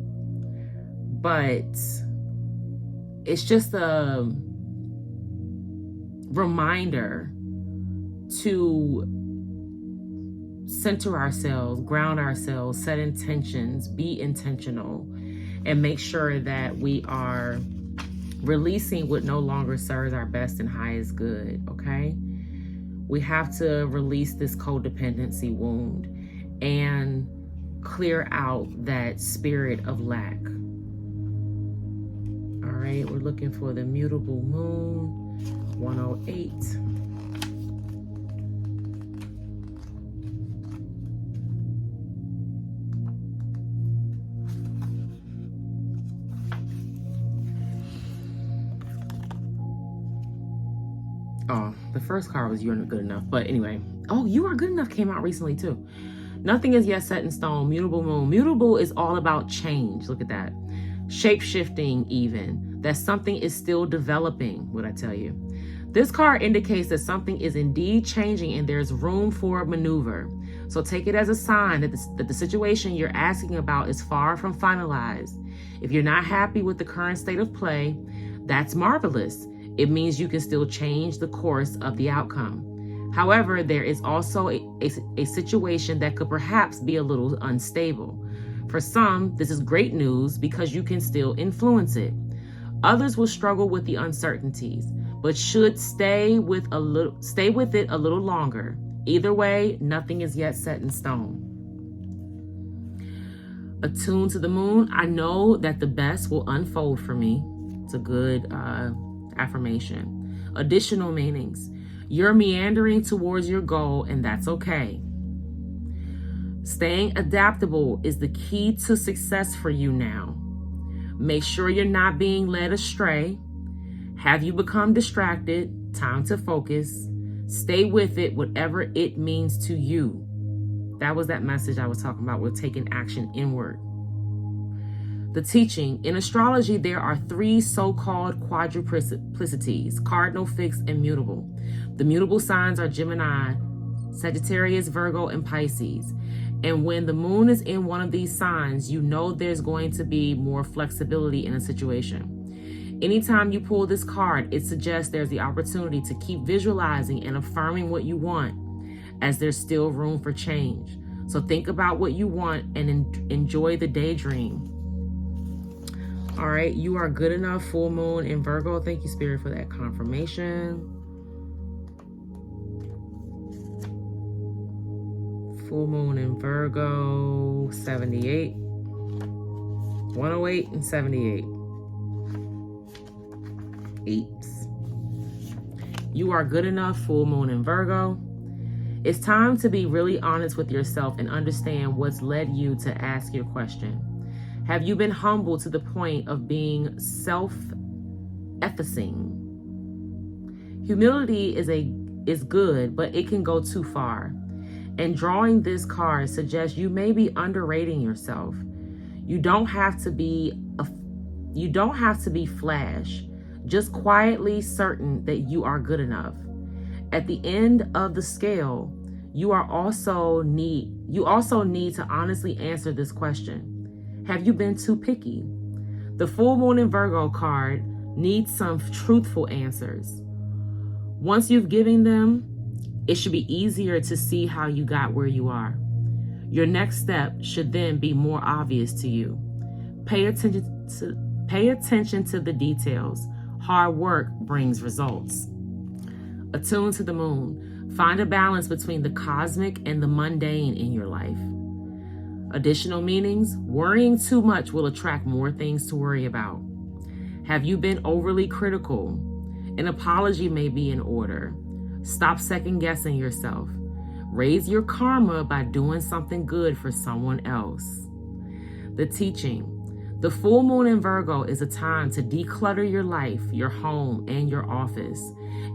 [SPEAKER 1] But it's just a reminder to center ourselves, ground ourselves, set intentions, be intentional, and make sure that we are releasing what no longer serves our best and highest good, okay? We have to release this codependency wound and clear out that spirit of lack. All right, we're looking for the mutable moon, 108. Oh, the first card was "You're Not Good Enough." But anyway, oh, "You Are Good Enough" came out recently too. Nothing is yet set in stone. Mutable moon. Mutable is all about change. Look at that. Shape-shifting even. That something is still developing, what I tell you. This card indicates that something is indeed changing and there's room for maneuver. So take it as a sign that the situation you're asking about is far from finalized. If you're not happy with the current state of play, that's marvelous. It means you can still change the course of the outcome. However, there is also a situation that could perhaps be a little unstable. For some, this is great news because you can still influence it. Others will struggle with the uncertainties, but should stay with it a little longer. Either way, nothing is yet set in stone. Attuned to the moon, I know that the best will unfold for me. It's a good affirmation. Additional meanings. You're meandering towards your goal, and that's okay. Staying adaptable is the key to success for you now. Make sure you're not being led astray. Have you become distracted? Time to focus. Stay with it, whatever it means to you. That was that message I was talking about with taking action inward. The teaching. In astrology, there are 3 so-called quadruplicities: cardinal, fixed, and mutable. The mutable signs are Gemini, Sagittarius, Virgo, and Pisces. And when the moon is in one of these signs, you know there's going to be more flexibility in a situation. Anytime you pull this card, it suggests there's the opportunity to keep visualizing and affirming what you want, as there's still room for change. So think about what you want and enjoy the daydream. All right, you are good enough, full moon in Virgo. Thank you, Spirit, for that confirmation. Full moon in Virgo, 78. 108 and 78. Eights. You are good enough, full moon in Virgo. It's time to be really honest with yourself and understand what's led you to ask your question. Have you been humble to the point of being self-effacing? Humility is good, but it can go too far. And drawing this card suggests you may be underrating yourself. You don't have to be flash, just quietly certain that you are good enough. At the end of the scale, you also need to honestly answer this question. Have you been too picky? The full moon in Virgo card needs some truthful answers. Once you've given them, it should be easier to see how you got where you are. Your next step should then be more obvious to you. Pay attention to the details. Hard work brings results. Attune to the moon. Find a balance between the cosmic and the mundane in your life. Additional meanings: worrying too much will attract more things to worry about. Have you been overly critical? An apology may be in order. Stop second-guessing yourself. Raise your karma by doing something good for someone else. The teaching. The full moon in Virgo is a time to declutter your life, your home, and your office.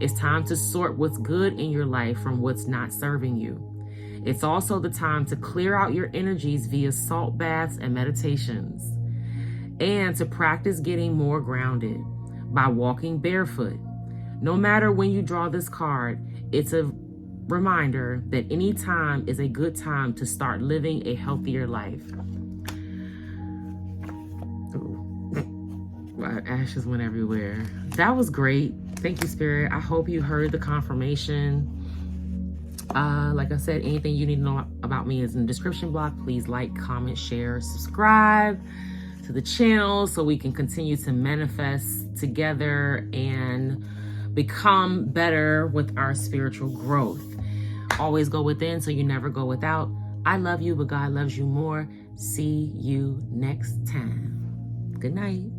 [SPEAKER 1] It's time to sort what's good in your life from what's not serving you. It's also the time to clear out your energies via salt baths and meditations, and to practice getting more grounded by walking barefoot. No matter when you draw this card, it's a reminder that any time is a good time to start living a healthier life. My ashes went everywhere. That was great. Thank you, Spirit. I hope you heard the confirmation. Like I said, anything you need to know about me is in the description block. Please like, comment, share, subscribe to the channel so we can continue to manifest together and become better with our spiritual growth. Always go within so you never go without. I love you, but God loves you more. See you next time. Good night.